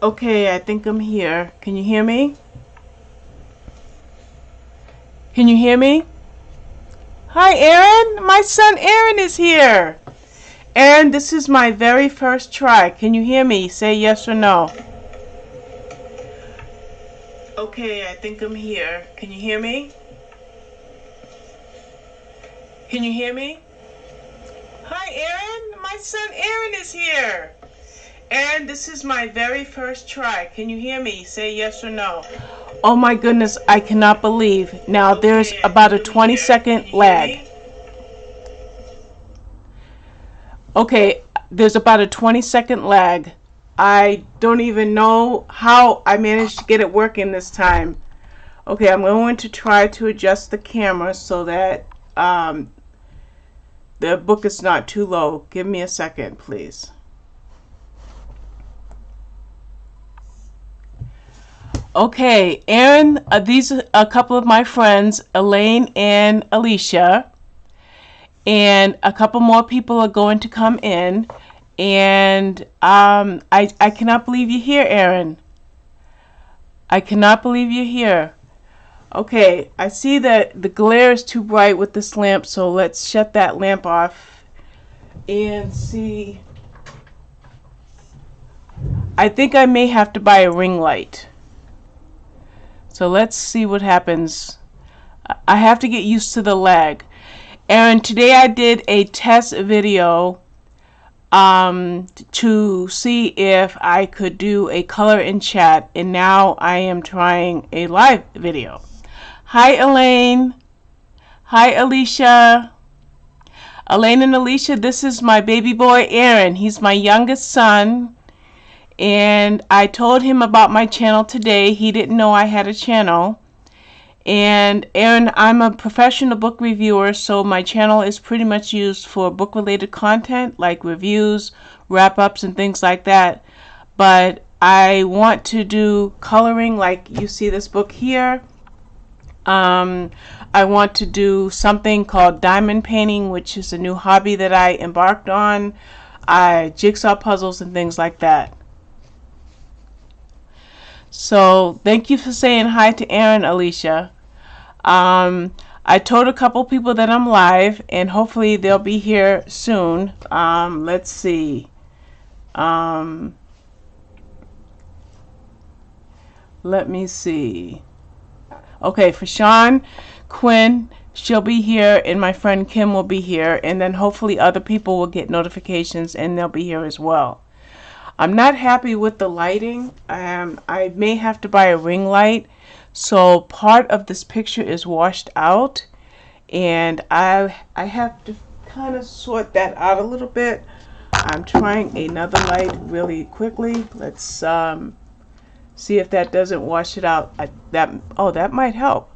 Okay, I think I'm here. Can you hear me? Can you hear me? Hi, Aaron. My son Aaron is here. Aaron, this is my very first try. Can you hear me? Say yes or no. Okay, I think I'm here. Can you hear me? Can you hear me? Hi, Aaron. My son Aaron is here. Aaron, this is my very first try. Can you hear me? Say yes or no. Oh my goodness, I cannot believe. Now there's about a 20-second lag. Okay, there's about a 20-second lag. I don't even know how I managed to get it working this time. Okay, I'm going to try to adjust the camera so that the book is not too low. Give me a second, please. Okay, Aaron, these are a couple of my friends, Elaine and Alicia. And a couple more people are going to come in. And I cannot believe you're here, Aaron. I cannot believe you're here. Okay, I see that the glare is too bright with this lamp, so let's shut that lamp off and see. I think I may have to buy a ring light. So let's see what happens. I have to get used to the lag. Aaron, today I did a test video to see if I could do a color in chat, and now I am trying a live video. Hi, Elaine. Hi, Alicia. Elaine and Alicia, this is my baby boy, Aaron. He's my youngest son. And I told him about my channel today. He didn't know I had a channel. And Aaron, I'm a professional book reviewer, so my channel is pretty much used for book-related content like reviews, wrap-ups, and things like that. But I want to do coloring like you see this book here. I want to do something called diamond painting, which is a new hobby that I embarked on. Jigsaw puzzles and things like that. So thank you for saying hi to Aaron, Alicia. I told a couple people that I'm live, and hopefully they'll be here soon. Let's see. Let me see. Okay, for Sean, Quinn, she'll be here, and my friend Kim will be here, and then hopefully other people will get notifications and they'll be here as well. I'm not happy with the lighting. I may have to buy a ring light. So part of this picture is washed out. And I have to kind of sort that out a little bit. I'm trying another light really quickly. Let's see if that doesn't wash it out. That might help.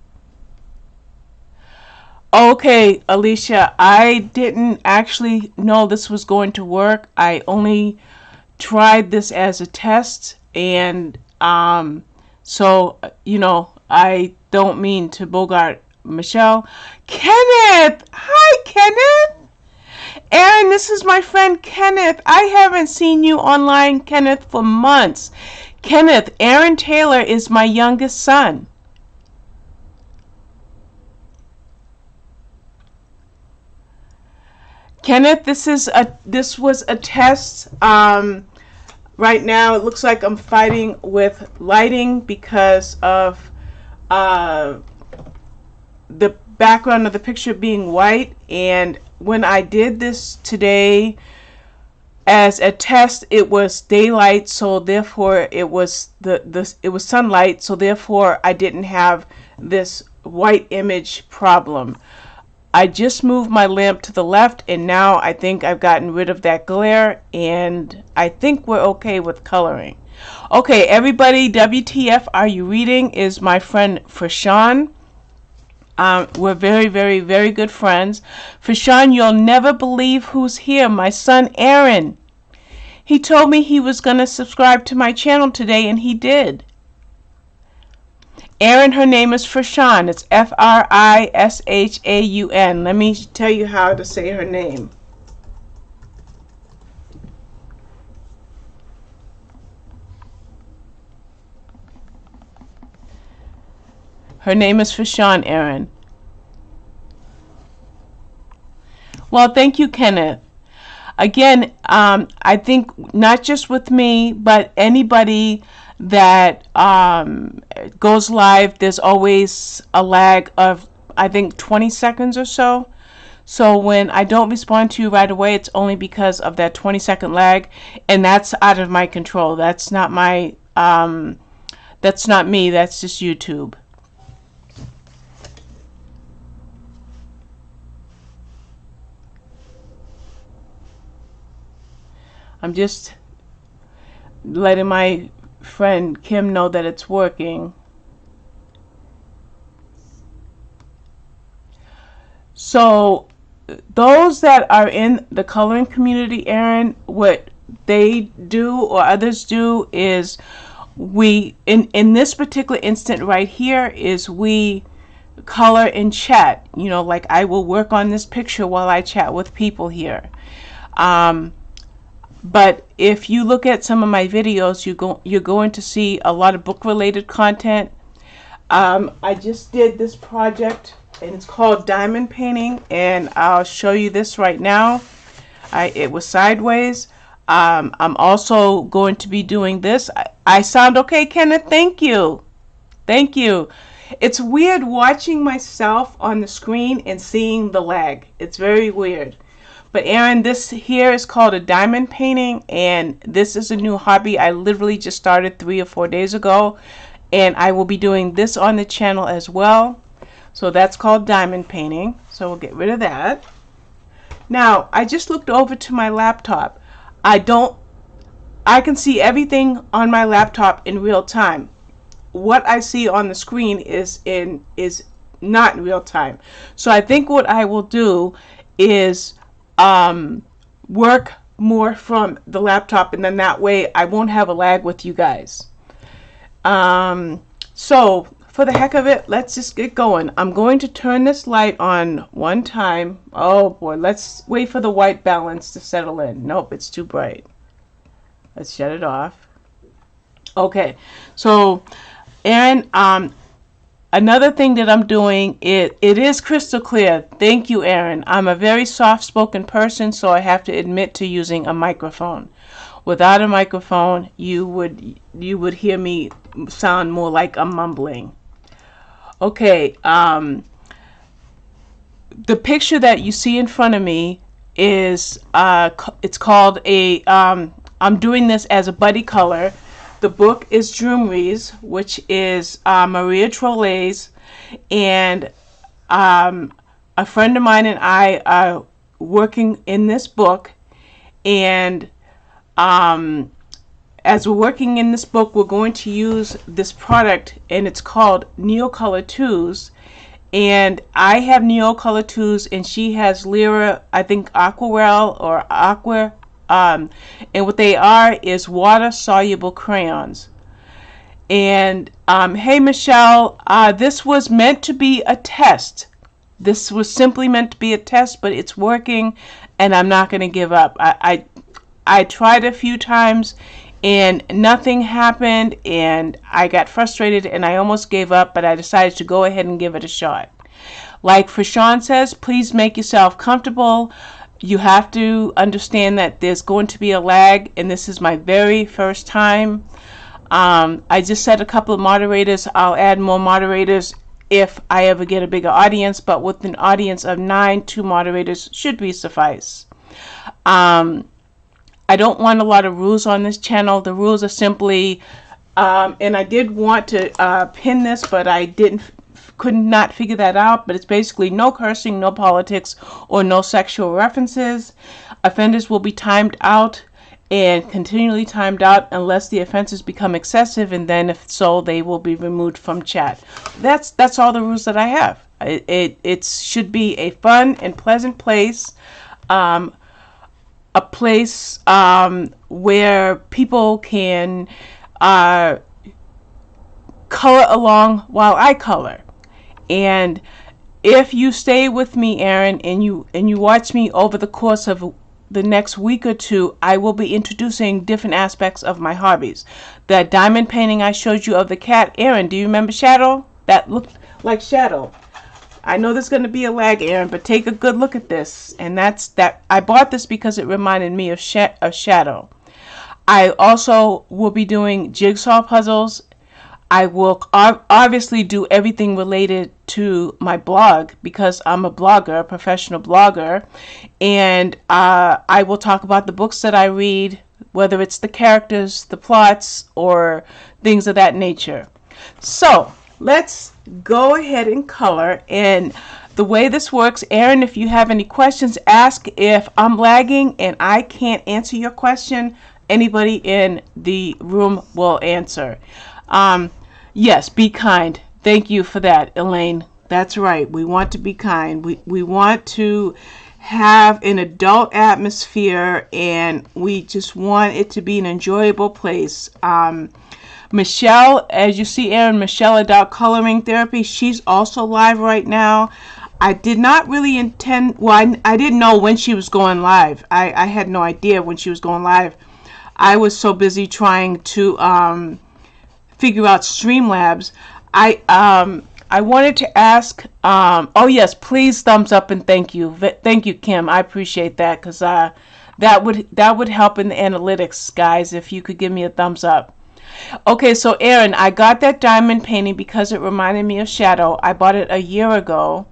Okay, Alicia, I didn't actually know this was going to work. I only tried this as a test, and so you know, I don't mean to bogart Michelle. Kenneth! Hi, Kenneth! Aaron, this is my friend Kenneth. I haven't seen you online, Kenneth, for months. Kenneth, Aaron Taylor is my youngest son. Kenneth, this was a test. Right now it looks like I'm fighting with lighting because of the background of the picture being white. And when I did this today as a test, it was daylight, so therefore it was it was sunlight, so therefore I didn't have this white image problem. I just moved my lamp to the left, and now I think I've gotten rid of that glare, and I think we're okay with coloring. Okay, everybody, WTF Are You Reading is my friend Fashawn. We're very, very, very good friends. Fashawn, you'll never believe who's here. My son Aaron. He told me he was going to subscribe to my channel today, and he did. Aaron, her name is Fashawn. It's F-R-I-S-H-A-U-N. Let me tell you how to say her name. Her name is Fashawn, Aaron. Well, thank you, Kenneth. Again, I think not just with me, but anybody that goes live, there's always a lag of, I think, 20 seconds or so. So when I don't respond to you right away, it's only because of that 20-second lag, and that's out of my control. That's not my, that's not me. That's just YouTube. I'm just letting my friend Kim know that it's working. So those that are in the coloring community, Aaron, what they do or others do is we, in this particular instant right here, is we color and chat. You know, like I will work on this picture while I chat with people here. But if you look at some of my videos, you're going to see a lot of book-related content. I just did this project, and it's called diamond painting, and I'll show you this right now. It was sideways. I'm also going to be doing this. I sound okay, Kenneth? Thank you. Thank you. It's weird watching myself on the screen and seeing the lag. It's very weird. But Aaron, this here is called a diamond painting, and this is a new hobby. I literally just started 3 or 4 days ago, and I will be doing this on the channel as well. So that's called diamond painting. So we'll get rid of that. Now, I just looked over to my laptop. I can see everything on my laptop in real time. What I see on the screen is not in real time. So I think what I will do is work more from the laptop, and then that way I won't have a lag with you guys. So for the heck of it, let's just get going. I'm going to turn this light on one time. Oh boy, let's wait for the white balance to settle in. Nope, it's too bright. Let's shut it off. Okay, so Aaron, another thing that I'm doing, it is crystal clear. Thank you, Aaron. I'm a very soft-spoken person, so I have to admit to using a microphone. Without a microphone, you would hear me sound more like I'm mumbling. Okay, the picture that you see in front of me is it's called a I'm doing this as a buddy color. The book is Droomreis, which is Maria Trollay's, and a friend of mine and I are working in this book, and as we're working in this book, we're going to use this product, and it's called Neocolor 2s, and I have Neocolor 2s, and she has Lyra, I think Aquarelle or Aqua, and what they are is water soluble crayons. And hey Michelle, this was meant to be a test. This was simply meant to be a test, but it's working, and I'm not going to give up. I tried a few times and nothing happened, and I got frustrated and I almost gave up, but I decided to go ahead and give it a shot. Like Fashawn says, please make yourself comfortable. You have to understand that there's going to be a lag, and this is my very first time. I just said a couple of moderators. I'll add more moderators if I ever get a bigger audience, but with an audience of 9, 2 moderators should be suffice. I don't want a lot of rules on this channel. The rules are simply, and I did want to pin this, but I could not figure that out. But it's basically no cursing, no politics, or no sexual references. Offenders will be timed out and continually timed out unless the offenses become excessive, and then if so, they will be removed from chat. That's all the rules that I have. It should be a fun and pleasant place. A place where people can color along while I color. And if you stay with me, Aaron, and you watch me over the course of the next week or two, I will be introducing different aspects of my hobbies. That diamond painting I showed you of the cat, Aaron, do you remember Shadow? That looked like shadow. I know there's going to be a lag, Aaron, but take a good look at this. And that's that. I bought this because it reminded me of shadow. I also will be doing jigsaw puzzles. I will obviously do everything related to my blog because I'm a blogger, a professional blogger. And I will talk about the books that I read, whether it's the characters, the plots, or things of that nature. So let's go ahead and color. And the way this works, Aaron, if you have any questions, ask. If I'm lagging and I can't answer your question, anybody in the room will answer. Yes, be kind. Thank you for that, Elaine. That's right. We want to be kind. We want to have an adult atmosphere, and we just want it to be an enjoyable place. Michelle, as you see, Aaron, Michelle Adult Coloring Therapy, she's also live right now. I did not really intend, well, I didn't know when she was going live. I had no idea when she was going live. I was so busy trying to figure out Streamlabs. I wanted to ask, oh yes, please thumbs up and thank you. Thank you, Kim. I appreciate that, because that would help in the analytics, guys, if you could give me a thumbs up. Okay, so Aaron, I got that diamond painting because it reminded me of shadow. I bought it a year ago,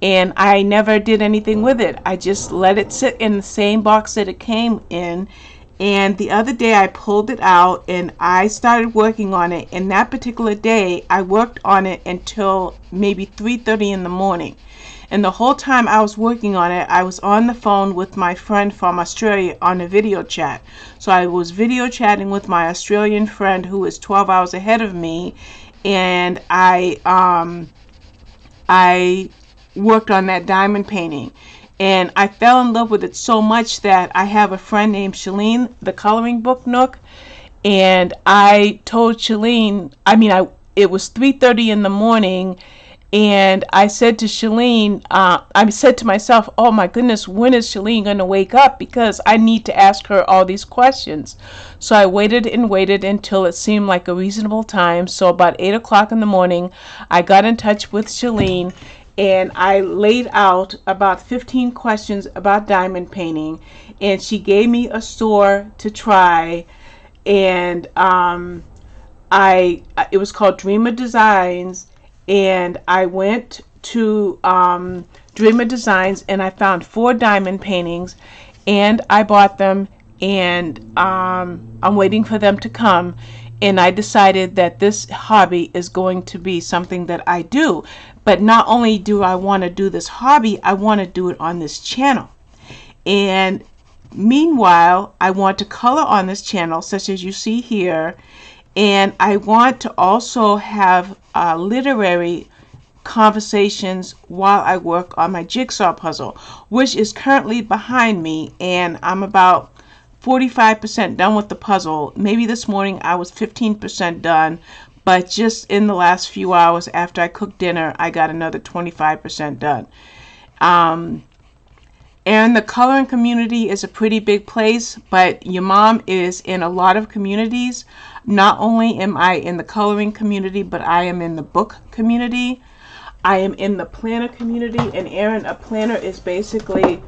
and I never did anything with it. I just let it sit in the same box that it came in. And the other day I pulled it out and I started working on it. And that particular day I worked on it until maybe 3:30 in the morning. And the whole time I was working on it, I was on the phone with my friend from Australia on a video chat. So I was video chatting with my Australian friend who is 12 hours ahead of me. And I worked on that diamond painting. And I fell in love with it so much that I have a friend named Shalene, the Coloring Book Nook. And I told Shalene, it was 3:30 in the morning. And I said to Shalene, I said to myself, oh my goodness, when is Shalene going to wake up? Because I need to ask her all these questions. So I waited and waited until it seemed like a reasonable time. So about 8 o'clock in the morning, I got in touch with Shalene. And I laid out about 15 questions about diamond painting, and she gave me a store to try, and it was called Dreamer Designs, and I went to Dreamer Designs and I found 4 diamond paintings, and I bought them, and I'm waiting for them to come. And I decided that this hobby is going to be something that I do. But not only do I want to do this hobby, I want to do it on this channel. And meanwhile, I want to color on this channel, such as you see here. And I want to also have literary conversations while I work on my jigsaw puzzle, which is currently behind me. And I'm about 45% done with the puzzle. Maybe this morning I was 15% done, but just in the last few hours after I cooked dinner, I got another 25% done. And the coloring community is a pretty big place, but your mom is in a lot of communities. Not only am I in the coloring community, but I am in the book community. I am in the planner community, and Aaron, a planner is basically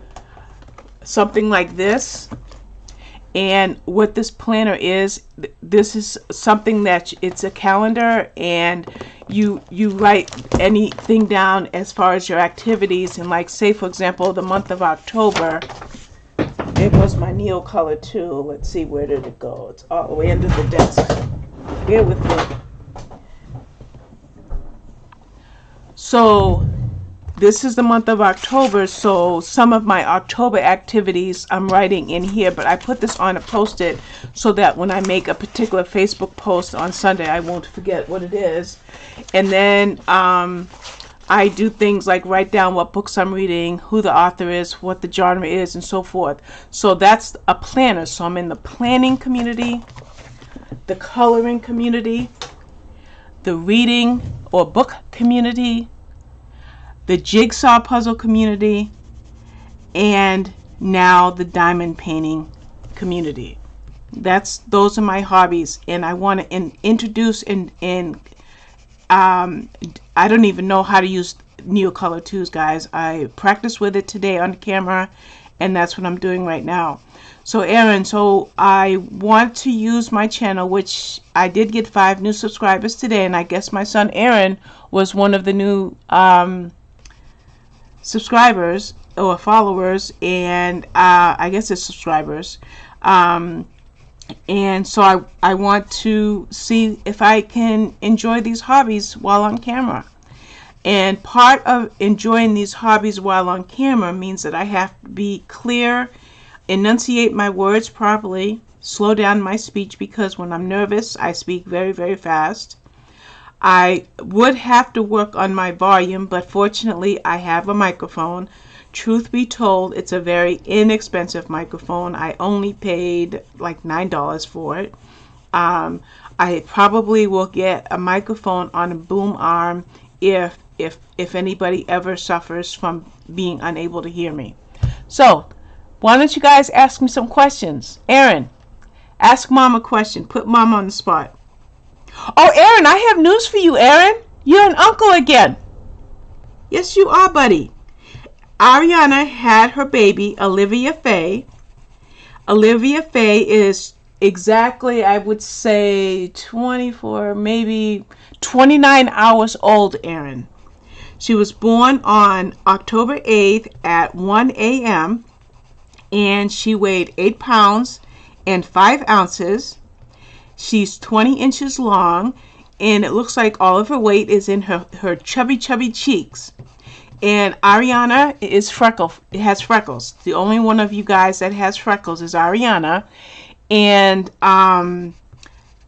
something like this. And what this planner is, this is something that it's a calendar, and you write anything down as far as your activities. And like, say for example, the month of October, there goes my Neo color too. Let's see, where did it go? It's all the way under the desk. Bear with me. So this is the month of October, so some of my October activities I'm writing in here, but I put this on a post-it so that when I make a particular Facebook post on Sunday, I won't forget what it is. And then I do things like write down what books I'm reading, who the author is, what the genre is, and so forth. So that's a planner. So I'm in the planning community, the coloring community, the reading or book community, the jigsaw puzzle community, and now the diamond painting community. Those are my hobbies, and I want to introduce and I don't even know how to use Neocolor 2s, guys. I practiced with it today on camera, and that's what I'm doing right now. So Aaron, so I want to use my channel, which I did get 5 new subscribers today, and I guess my son Aaron was one of the new subscribers or followers, and I guess it's subscribers. And so I want to see if I can enjoy these hobbies while on camera. And part of enjoying these hobbies while on camera means that I have to be clear, enunciate my words properly, slow down my speech, because when I'm nervous I speak very, very fast. I would have to work on my volume, but fortunately I have a microphone. Truth be told, it's a very inexpensive microphone. I only paid like $9 for it. I probably will get a microphone on a boom arm if anybody ever suffers from being unable to hear me. So why don't you guys ask me some questions? Aaron, ask Mom a question. Put Mom on the spot. Oh, Aaron, I have news for you, Aaron. You're an uncle again. Yes, you are, buddy. Ariana had her baby, Olivia Faye. Olivia Faye is exactly, I would say, 24, maybe 29 hours old, Aaron. She was born on October 8th at 1 a.m. and she weighed 8 pounds and 5 ounces. She's 20 inches long, and it looks like all of her weight is in her chubby cheeks. And Ariana has freckles. The only one of you guys that has freckles is Ariana. And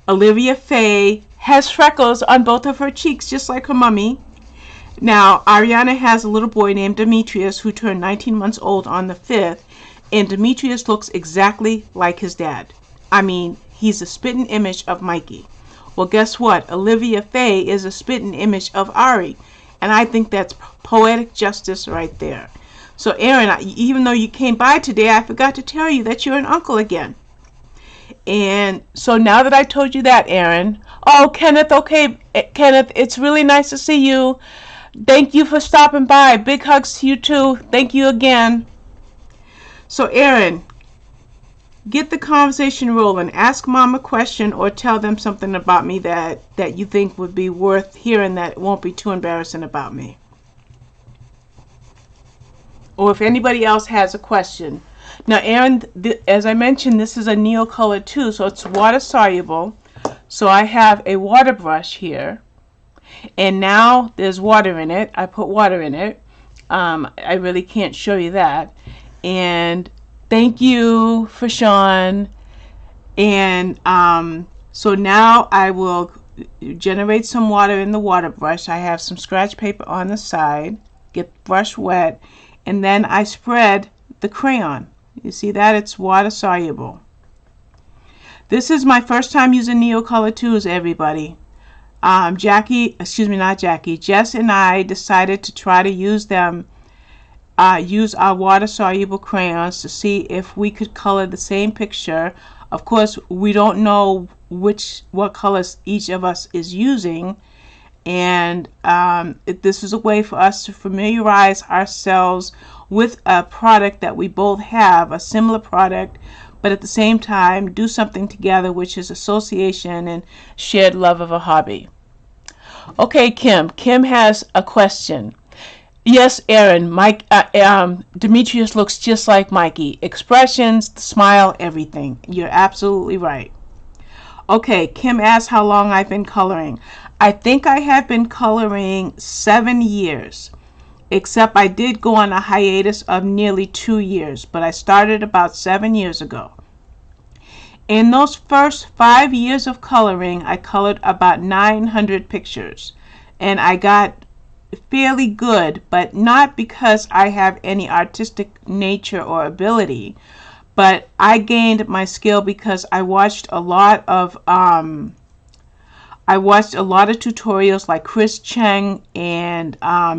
Olivia Faye has freckles on both of her cheeks, just like her mommy. Now, Ariana has a little boy named Demetrius who turned 19 months old on the 5th. And Demetrius looks exactly like his dad. I mean, he's a spitting image of Mikey. Well, guess what? Olivia Faye is a spitting image of Ari. And I think that's poetic justice right there. So Aaron, even though you came by today, I forgot to tell you that you're an uncle again. And so now that I told you that, Aaron. Oh, Kenneth, okay. Kenneth, it's really nice to see you. Thank you for stopping by. Big hugs to you too. Thank you again. So Aaron, get the conversation rolling. Ask Mom a question or tell them something about me that you think would be worth hearing, that won't be too embarrassing about me. Or if anybody else has a question. Now Aaron, as I mentioned, this is a Neocolor 2, so it's water soluble. So I have a water brush here. And now there's water in it. I put water in it. I really can't show you that. And thank you for Sean. And so now I will generate some water in the water brush. I have some scratch paper on the side. Get the brush wet. And then I spread the crayon. You see that? It's water soluble. This is my first time using Neocolor 2s, everybody. Jess and I decided to try to use them. Use our water soluble crayons to see if we could color the same picture. Of course, we don't know what colors each of us is using, and this is a way for us to familiarize ourselves with a product that we both have, a similar product, but at the same time do something together, which is association and shared love of a hobby. Okay, Kim has a question. Yes, Aaron, Demetrius looks just like Mikey. Expressions, the smile, everything. You're absolutely right. Okay, Kim asked how long I've been coloring. I think I have been coloring 7 years, except I did go on a hiatus of nearly 2 years, but I started about 7 years ago. In those first 5 years of coloring, I colored about 900 pictures, and I got fairly good, but not because I have any artistic nature or ability, but I gained my skill because I watched a lot of tutorials like Chris Cheng and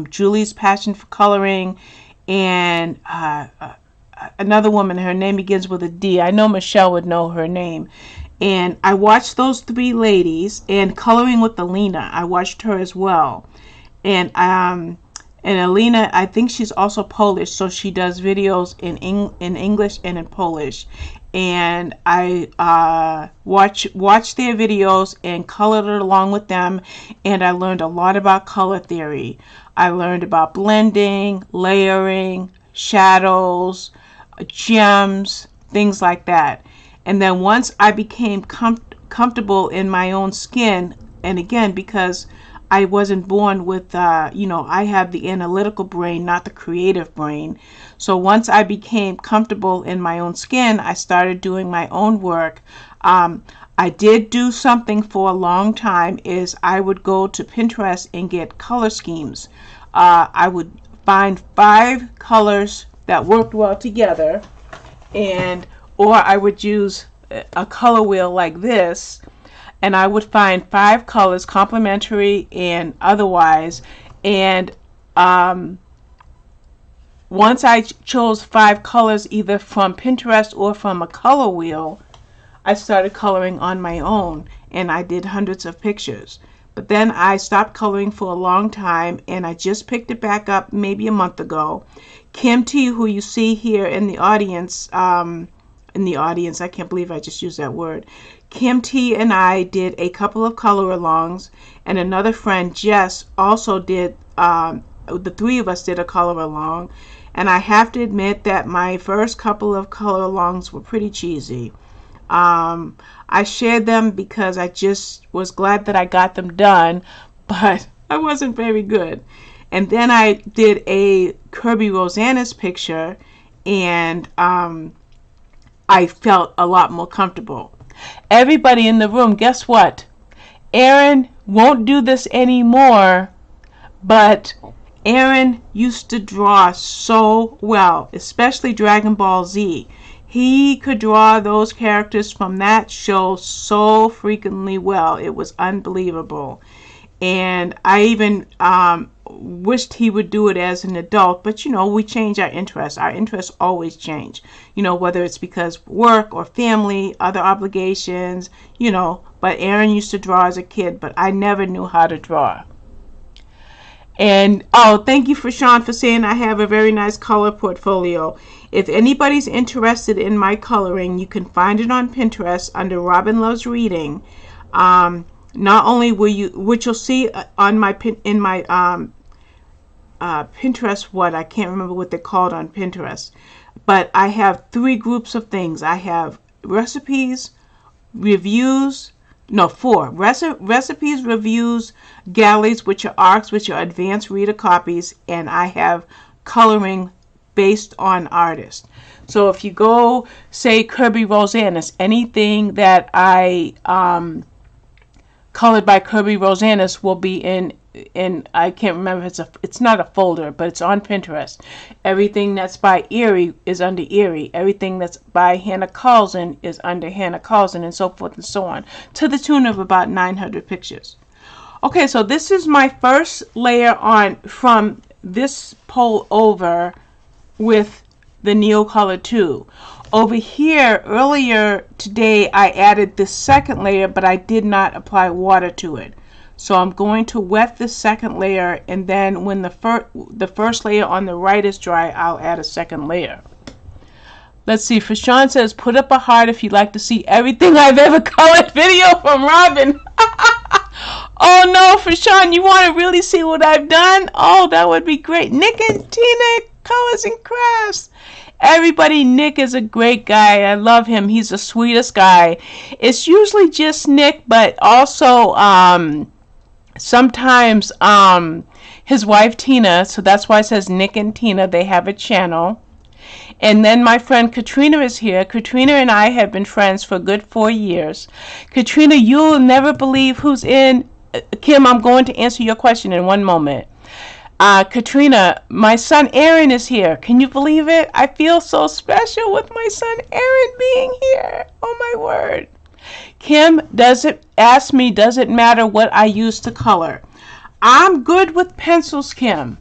Julie's Passion for Coloring, and another woman, her name begins with a D. I know Michelle would know her name. And I watched those three ladies, and Coloring with Alina, I watched her as well. And Alina, I think she's also Polish, so she does videos in English and in Polish. And I watched their videos and colored it along with them, and I learned a lot about color theory. I learned about blending, layering, shadows, gems, things like that. And then once I became comfortable in my own skin, and again, because I wasn't born with, I have the analytical brain, not the creative brain. So once I became comfortable in my own skin, I started doing my own work. I did do something for a long time, is I would go to Pinterest and get color schemes. I would find 5 colors that worked well together, or I would use a color wheel like this, and I would find 5 colors, complementary and otherwise, and once I chose 5 colors either from Pinterest or from a color wheel, I started coloring on my own, and I did hundreds of pictures. But then I stopped coloring for a long time, and I just picked it back up maybe a month ago. Kim T, who you see here in the audience, I can't believe I just used that word. Kim T and I did a couple of color alongs, and another friend, Jess, also did, the 3 of us did a color along. And I have to admit that my first couple of color alongs were pretty cheesy. I shared them because I just was glad that I got them done, but I wasn't very good. And then I did a Kirby Rosanna's picture, and I felt a lot more comfortable. Everybody in the room, guess what? Erin won't do this anymore, but Erin used to draw so well, especially Dragon Ball Z. He could draw those characters from that show so frequently well. It was unbelievable. And I even wished he would do it as an adult, but we change our interests. Our interests always change, whether it's because work or family, other obligations, but Erin used to draw as a kid, but I never knew how to draw. And thank you for Sean for saying I have a very nice color portfolio. If anybody's interested in my coloring, you can find it on Pinterest under Robin Loves Reading. Not only which you'll see on my Pinterest, I can't remember what they're called on Pinterest, but I have 3 groups of things. I have recipes, reviews, no, 4 recipes, reviews, galleys, which are ARCs, which are advanced reader copies, and I have coloring based on artists. So if you go, say, Kirby Rosanna's, anything that I colored by Kirby Rosanna's will be in I can't remember if it's not a folder, but it's on Pinterest. Everything that's by Erie is under Erie. Everything that's by Hannah Carlson is under Hannah Carlson, and so forth and so on, to the tune of about 900 pictures. Okay, so this is my first layer on from this pole over with the Neocolor 2. Over here, earlier today, I added this second layer, but I did not apply water to it. So I'm going to wet the second layer, and then when the first layer on the right is dry, I'll add a second layer. Let's see, Fashawn says, put up a heart if you'd like to see everything I've ever colored. Video from Robin. Oh no, Fashawn, you want to really see what I've done? Oh, that would be great. Nick and Tina, Colors and Crafts. Everybody, Nick is a great guy. I love him. He's the sweetest guy. It's usually just Nick, but also sometimes his wife Tina, so that's why it says Nick and Tina. They have a channel. And then my friend Katrina is here. Katrina and I have been friends for a good 4 years. Katrina, you'll never believe who's in. Kim, I'm going to answer your question in one moment. Katrina, my son Aaron is here. Can you believe it? I feel so special with my son Aaron being here. Oh my word. Kim, does it matter what I use to color? I'm good with pencils, Kim.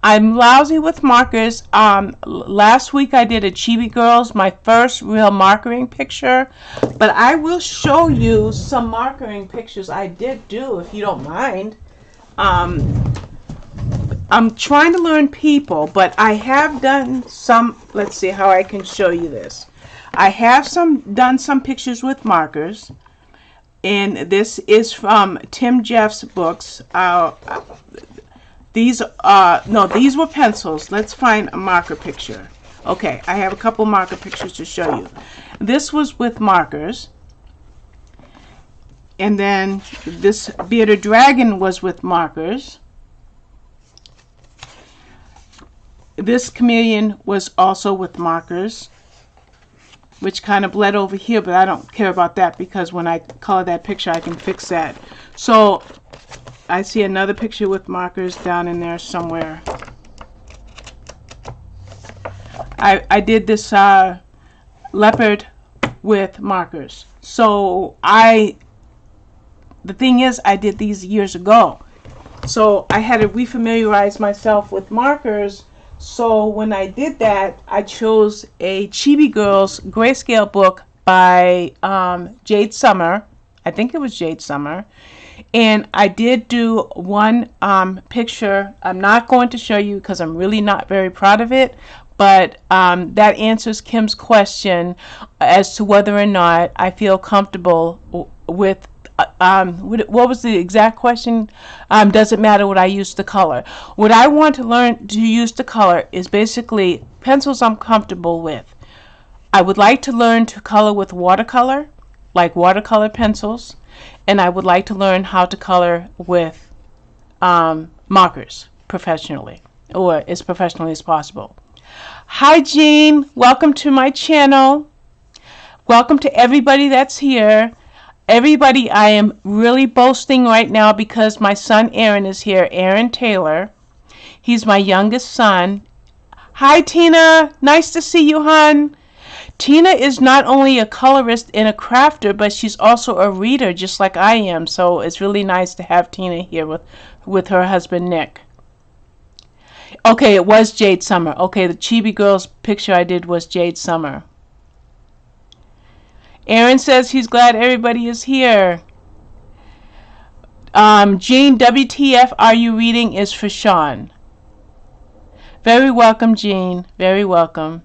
I'm lousy with markers. Last week I did a Chibi Girls, my first real markering picture, but I will show you some markering pictures I did do if you don't mind. I'm trying to learn people, but I have done some. Let's see how I can show you this. I have done some pictures with markers, and this is from Tim Jeff's books. These were pencils. Let's find a marker picture. Okay, I have a couple marker pictures to show you. This was with markers, and then this bearded dragon was with markers. This chameleon was also with markers, which kind of bled over here, but I don't care about that because when I color that picture, I can fix that. So I see another picture with markers down in there somewhere. I did this leopard with markers. So the thing is, I did these years ago. So I had to refamiliarize myself with markers. So when I did that, I chose a Chibi Girls grayscale book by Jade Summer. I think it was Jade Summer. And I did do one picture. I'm not going to show you because I'm really not very proud of it. But that answers Kim's question as to whether or not I feel comfortable with what was the exact question? Does it matter what I use to color? What I want to learn to use to color is basically pencils I'm comfortable with. I would like to learn to color with watercolor, like watercolor pencils, and I would like to learn how to color with markers professionally, or as professionally as possible. Hi Jean, welcome to my channel. Welcome to everybody that's here. Everybody, I am really boasting right now because my son Aaron is here. Aaron Taylor. He's my youngest son. Hi, Tina. Nice to see you, hon. Tina is not only a colorist and a crafter, but she's also a reader, just like I am. So it's really nice to have Tina here with her husband, Nick. Okay, it was Jade Summer. Okay, the Chibi Girls picture I did was Jade Summer. Aaron says he's glad everybody is here. Jean, WTF are you reading is for Sean. Very welcome, Jean. Very welcome.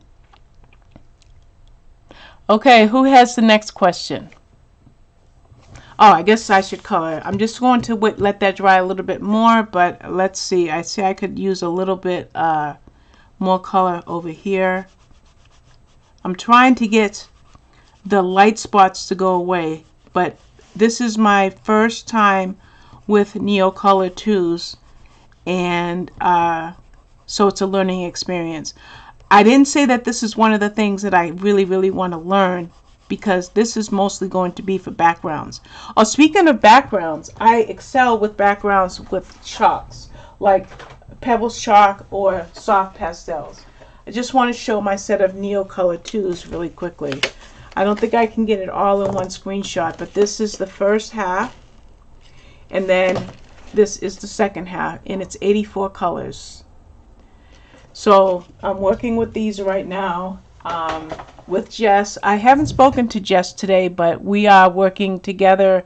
Okay, who has the next question? Oh, I guess I should color. I'm just going to let that dry a little bit more, but let's see. I see I could use a little bit more color over here. I'm trying to get the light spots to go away, but this is my first time with Neocolor 2s, and so it's a learning experience. I didn't say that this is one of the things that I really want to learn, because this is mostly going to be for backgrounds. Oh, speaking of backgrounds, I excel with backgrounds with chalks, like Pebbles chalk or soft pastels. I just want to show my set of Neocolor 2s really quickly. I don't think I can get it all in one screenshot, but this is the first half, and then this is the second half, and it's 84 colors. So I'm working with these right now with Jess. I haven't spoken to Jess today, but we are working together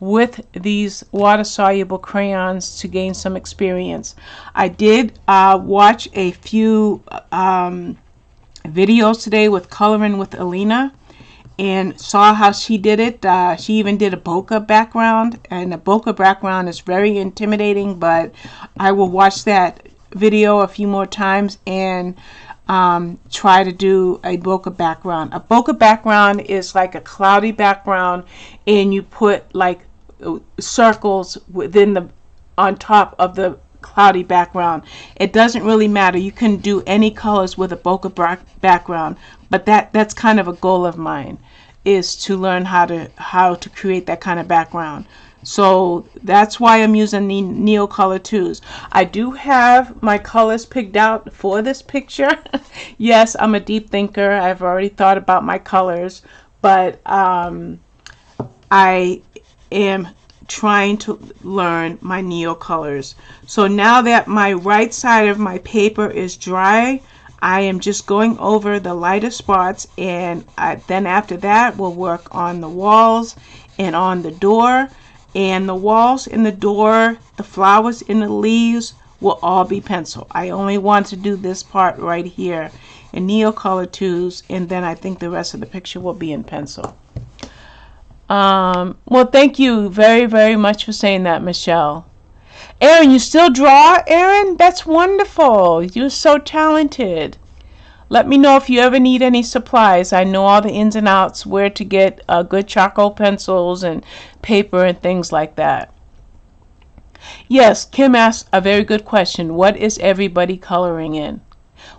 with these water-soluble crayons to gain some experience. I did watch a few videos today with Coloring with Alina, and saw how she did it. She even did a bokeh background, and a bokeh background is very intimidating, but I will watch that video a few more times and try to do a bokeh background. A bokeh background is like a cloudy background, and you put like circles on top of the cloudy background. It doesn't really matter. You can do any colors with a bokeh background, but that's kind of a goal of mine, is to learn how to create that kind of background. So that's why I'm using the Neocolor 2s. I do have my colors picked out for this picture. Yes, I'm a deep thinker. I've already thought about my colors, but I am trying to learn my neo colors. So now that my right side of my paper is dry, I am just going over the lighter spots, and then after that we'll work on the walls and on the door. And the walls and the door, the flowers and the leaves will all be pencil. I only want to do this part right here in Neo Color 2s, and then I think the rest of the picture will be in pencil. Well, thank you very, very much for saying that, Michelle. Aaron, you still draw, Aaron? That's wonderful. You're so talented. Let me know if you ever need any supplies. I know all the ins and outs, where to get good charcoal pencils and paper and things like that. Yes, Kim asked a very good question. What is everybody coloring in?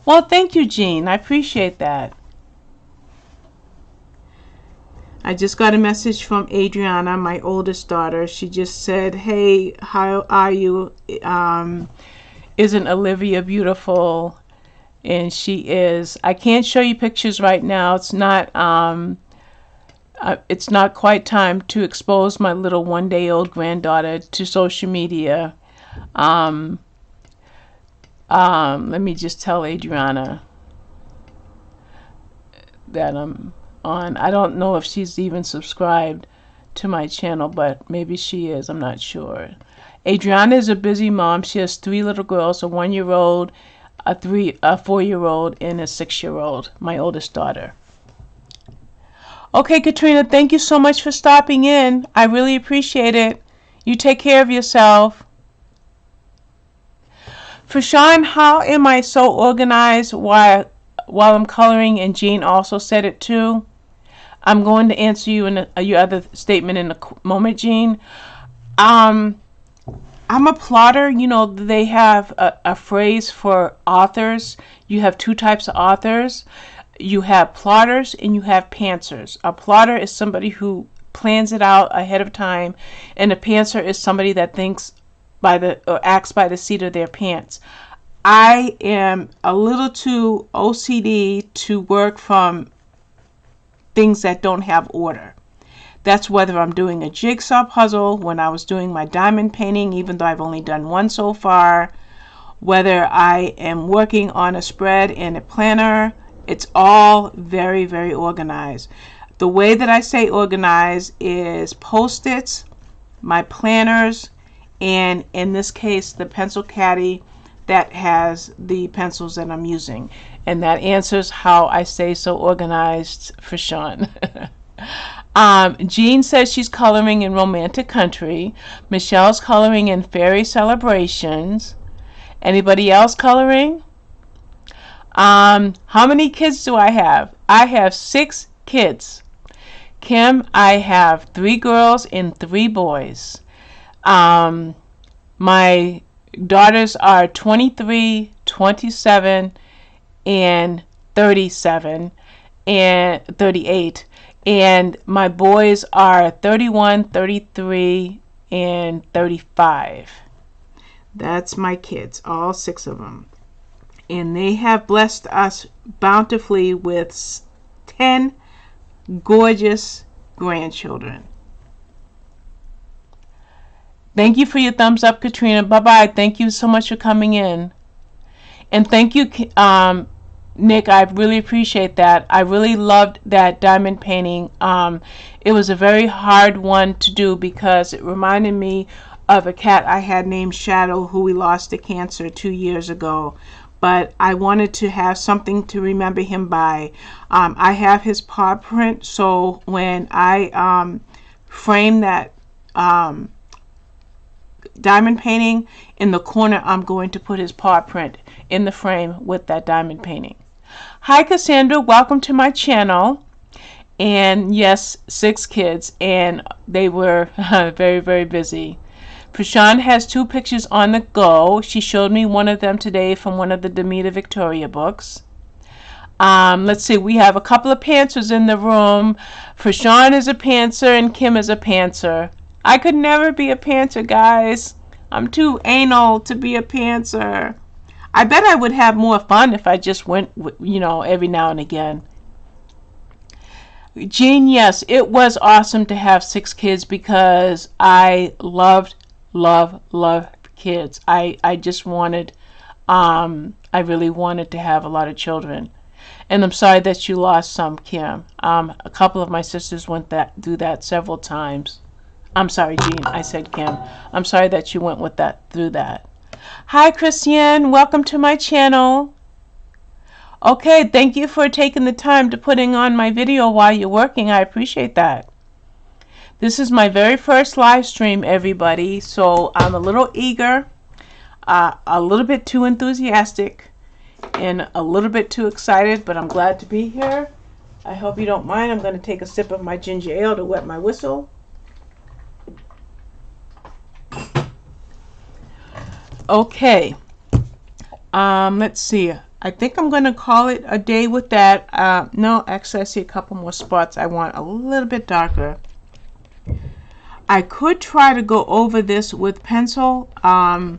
Well, thank you, Jean. I appreciate that. I just got a message from Adriana, my oldest daughter. She just said, hey, how are you? Isn't Olivia beautiful? And she is. I can't show you pictures right now. It's not quite time to expose my little one-day-old granddaughter to social media. Let me just tell Adriana that I'm on. I don't know if she's even subscribed to my channel, but maybe she is. I'm not sure. Adriana is a busy mom. She has 3 little girls, a 1-year-old, a 4-year-old, and a 6-year-old, my oldest daughter. Okay, Katrina, thank you so much for stopping in. I really appreciate it. You take care of yourself. For Sean, how am I so organized while I'm coloring? And Jean also said it too. I'm going to answer you in your other statement in a moment, Jean. I'm a plotter. You know, they have a phrase for authors. You have 2 types of authors. You have plotters and you have pantsers. A plotter is somebody who plans it out ahead of time, and a pantser is somebody that thinks acts by the seat of their pants. I am a little too OCD to work from things that don't have order. That's whether I'm doing a jigsaw puzzle, when I was doing my diamond painting, even though I've only done 1 so far, whether I am working on a spread in a planner. It's all very, very organized. The way that I say organized is Post-its, my planners, and in this case the pencil caddy that has the pencils that I'm using. And that answers how I stay so organized for Sean. Jean says she's coloring in Romantic Country. Michelle's coloring in Fairy Celebrations. Anybody else coloring? How many kids do I have? I have 6 kids. Kim, I have 3 girls and 3 boys. My daughters are 23, 27, and 37, and 38. And my boys are 31, 33, and 35. That's my kids, all 6 of them. And they have blessed us bountifully with 10 gorgeous grandchildren. Thank you for your thumbs up, Katrina. Bye-bye. Thank you so much for coming in. And thank you, Nick. I really appreciate that. I really loved that diamond painting. It was a very hard one to do because it reminded me of a cat I had named Shadow, who we lost to cancer 2 years ago. But I wanted to have something to remember him by. I have his paw print, so when I frame that diamond painting, in the corner I'm going to put his paw print in the frame with that diamond painting. Hi Cassandra, welcome to my channel. And yes, 6 kids, and they were very, very busy. Prashan has 2 pictures on the go. She showed me one of them today from one of the Demeter Victoria books. Let's see, we have a couple of pantsers in the room. Prashan is a pantser and Kim is a pantser. I could never be a pantser, guys. I'm too anal to be a pantser. I bet I would have more fun if I just went, you know, every now and again. Jean, yes, it was awesome to have 6 kids because I love kids. I just wanted, I really wanted to have a lot of children. And I'm sorry that you lost some, Kim. A couple of my sisters went through that several times. I'm sorry, Jean. I said Kim. I'm sorry that you went through that. Hi, Christian. Welcome to my channel. Okay, thank you for taking the time to putting on my video while you're working. I appreciate that. This is my very first live stream, everybody, so I'm a little eager, a little bit too enthusiastic, and a little bit too excited, but I'm glad to be here. I hope you don't mind. I'm going to take a sip of my ginger ale to wet my whistle. Okay, let's see. I think I'm going to call it a day with that. No, actually I see a couple more spots I want a little bit darker. I could try to go over this with pencil. I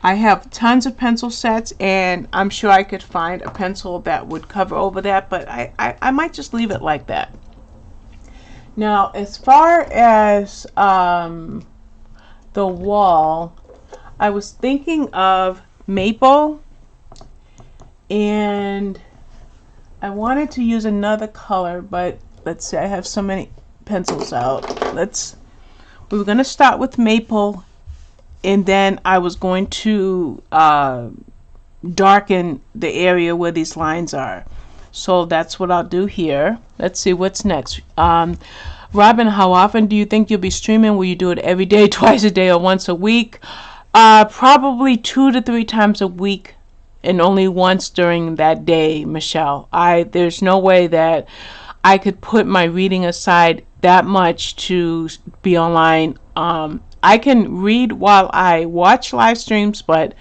have tons of pencil sets, and I'm sure I could find a pencil that would cover over that, but I might just leave it like that. Now, as far as the wall, I was thinking of maple, and I wanted to use another color, but let's see, I have so many pencils out. We were going to start with maple, and then I was going to darken the area where these lines are. So that's what I'll do here. Let's see what's next. Robin, how often do you think you'll be streaming? Will you do it every day, twice a day, or once a week? Probably 2 to 3 times a week, and only once during that day, Michelle. There's no way that I could put my reading aside that much to be online. I can read while I watch live streams, but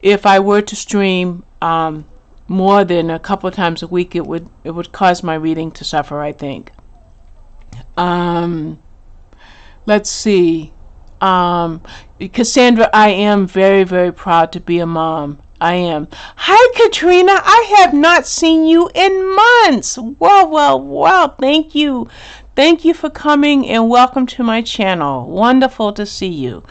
if I were to stream more than a couple of times a week, it would cause my reading to suffer, I think. Let's see. Cassandra, I am very, very proud to be a mom. I am. Hi, Katrina. I have not seen you in months. Well. Thank you. Thank you for coming, and welcome to my channel. Wonderful to see you.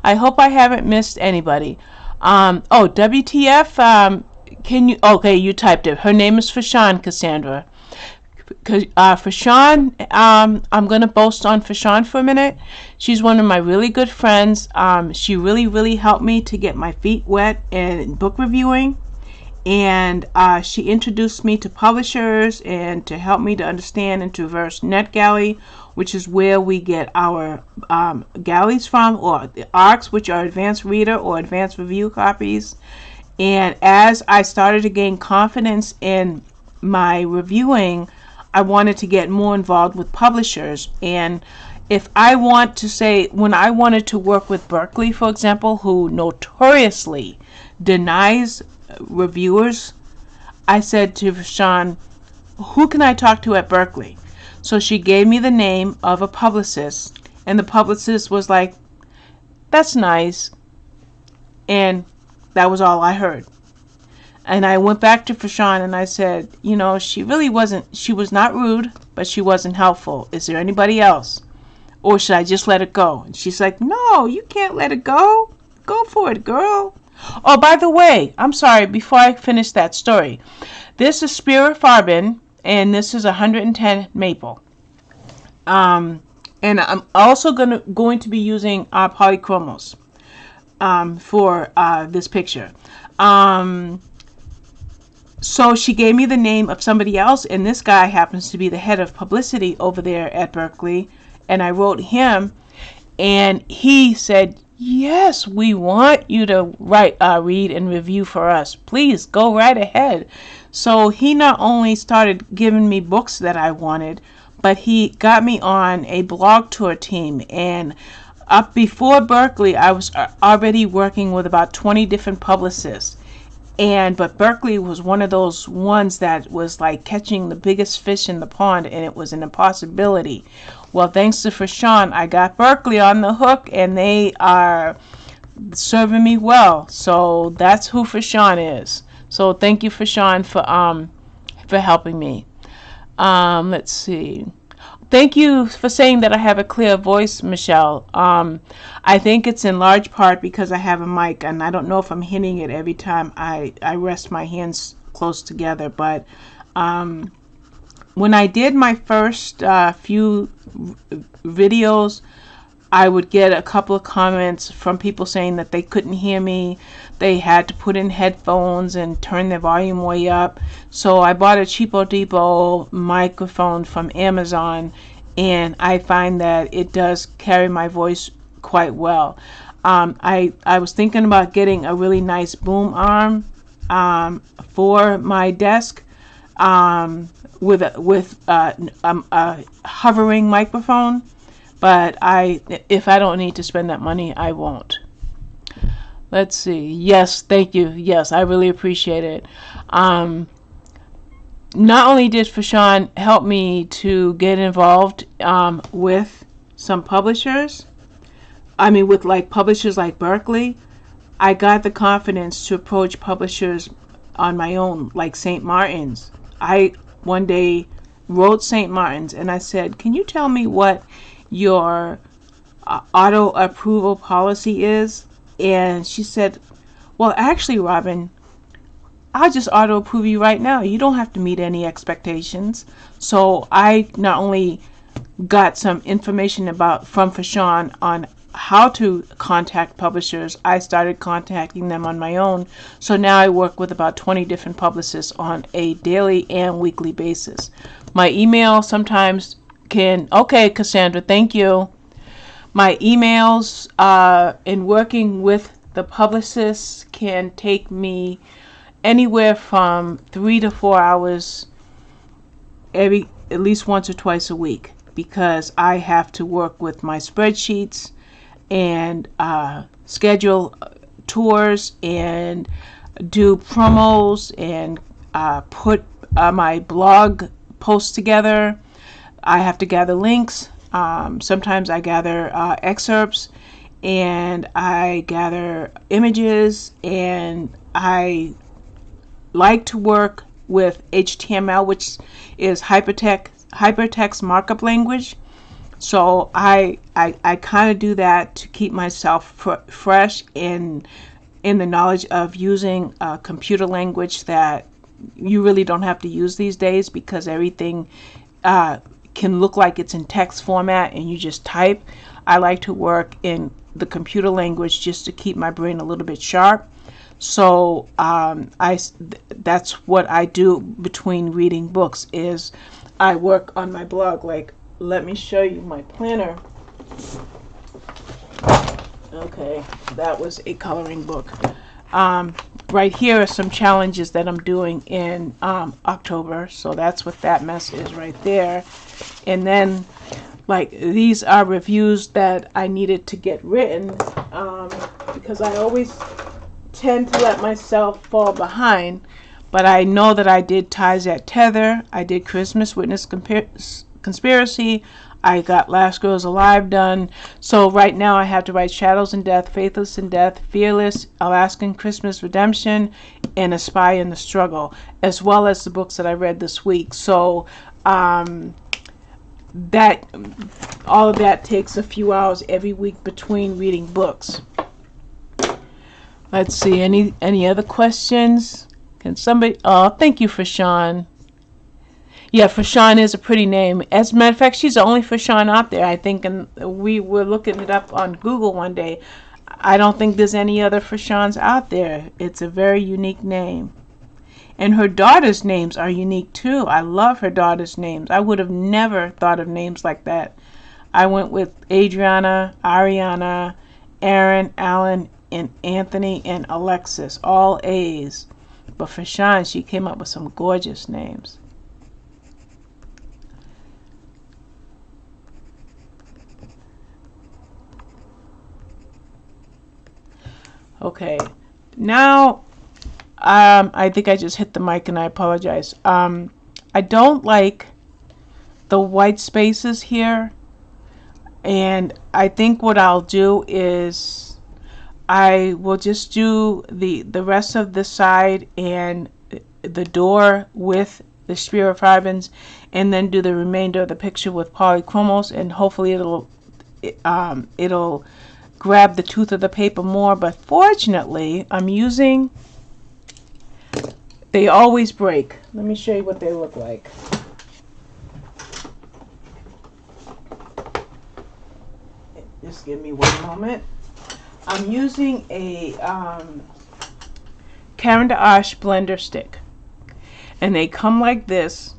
I hope I haven't missed anybody. WTF, can you, okay, you typed it. Her name is Fashawn, Cassandra. Fashawn, I'm going to boast on Fashawn for a minute. She's one of my really good friends. She really helped me to get my feet wet in book reviewing. And she introduced me to publishers and to help me to understand and traverse NetGalley, which is where we get our galleys from, or the ARCs, which are advanced reader or advanced review copies. And as I started to gain confidence in my reviewing, I wanted to get more involved with publishers. And if I want to say, when I wanted to work with Berkeley, for example, who notoriously denies reviewers, I said to Fashawn, who can I talk to at Berkeley? So she gave me the name of a publicist, and the publicist was like, that's nice. And that was all I heard. And I went back to Fashawn and I said, you know, she was not rude, but she wasn't helpful. Is there anybody else? Or should I just let it go? And she's like, no, you can't let it go. Go for it, girl. Oh, by the way, I'm sorry, before I finish that story. This is Spirit Farbin, and this is 110 Maple. And I'm also going to be using polychromos for this picture. So she gave me the name of somebody else, and this guy happens to be the head of publicity over there at Berkeley. And I wrote him, and he said, yes, we want you to read and review for us. Please go right ahead. So he not only started giving me books that I wanted, but he got me on a blog tour team. And up before Berkeley, I was already working with about 20 different publicists. But Berkeley was one of those ones that was like catching the biggest fish in the pond, and it was an impossibility. Well, thanks to Fashawn, I got Berkeley on the hook, and they are serving me well. So that's who Fashawn is. So thank you, Fashawn, for helping me. Let's see. Thank you for saying that I have a clear voice, Michelle. I think it's in large part because I have a mic, and I don't know if I'm hitting it every time I rest my hands close together. But when I did my first few videos, I would get a couple of comments from people saying that they couldn't hear me. They had to put in headphones and turn their volume way up. So I bought a cheapo depot microphone from Amazon, and I find that it does carry my voice quite well. I was thinking about getting a really nice boom arm for my desk with a hovering microphone. But if I don't need to spend that money, I won't. Let's see. Yes, thank you. Yes, I really appreciate it. Not only did Fashawn help me to get involved with some publishers, with like publishers like Berkeley, I got the confidence to approach publishers on my own, like St. Martin's. I one day wrote St. Martin's and I said, "Can you tell me what your auto approval policy is?" And she said, "Well, actually, Robin, I'll just auto approve you right now. You don't have to meet any expectations." So I not only got some information from Fashawn on how to contact publishers, I started contacting them on my own. So now I work with about 20 different publicists on a daily and weekly basis. My email sometimes okay, Cassandra, thank you. My emails in working with the publicists can take me anywhere from 3 to 4 hours at least once or twice a week, because I have to work with my spreadsheets and schedule tours and do promos and put my blog posts together. I have to gather links. Sometimes I gather excerpts, and I gather images, and I like to work with HTML, which is hypertext markup language. So I kind of do that to keep myself fresh in the knowledge of using a computer language that you really don't have to use these days, because everything can look like it's in text format and you just type. I like to work in the computer language just to keep my brain a little bit sharp. So that's what I do between reading books, is I work on my blog. Like, let me show you my planner. Okay, that was a coloring book. Right here are some challenges that I'm doing in October. So that's what that mess is right there. And then, like, these are reviews that I needed to get written, because I always tend to let myself fall behind. But I know that I did Ties That Tether. I did Christmas Witness Conspiracy. I got Last Girls Alive done. So right now I have to write Shadows in Death, Faithless in Death, Fearless, Alaskan Christmas Redemption, and A Spy in the Struggle, as well as the books that I read this week. So that all of that takes a few hours every week between reading books. Let's see, any other questions? Can somebody? Oh, thank you, Fashawn. Yeah, Fashawn is a pretty name. As a matter of fact, she's the only Fashawn out there, I think, and we were looking it up on Google one day. I don't think there's any other Fashawns out there. It's a very unique name. And her daughter's names are unique too. I love her daughter's names. I would have never thought of names like that. I went with Adriana, Ariana, Aaron, Alan, and Anthony, and Alexis, all A's. But Fashawn, she came up with some gorgeous names. Okay, now I think I just hit the mic and I apologize. I don't like the white spaces here, and I think what I'll do is I will just do the rest of the side and the door with the spirofarbons, and then do the remainder of the picture with polychromos, and hopefully it'll grab the tooth of the paper more. But fortunately, I'm using, they always break. Let me show you what they look like. Just give me one moment. I'm using a Caran d'Ache blender stick, and they come like this,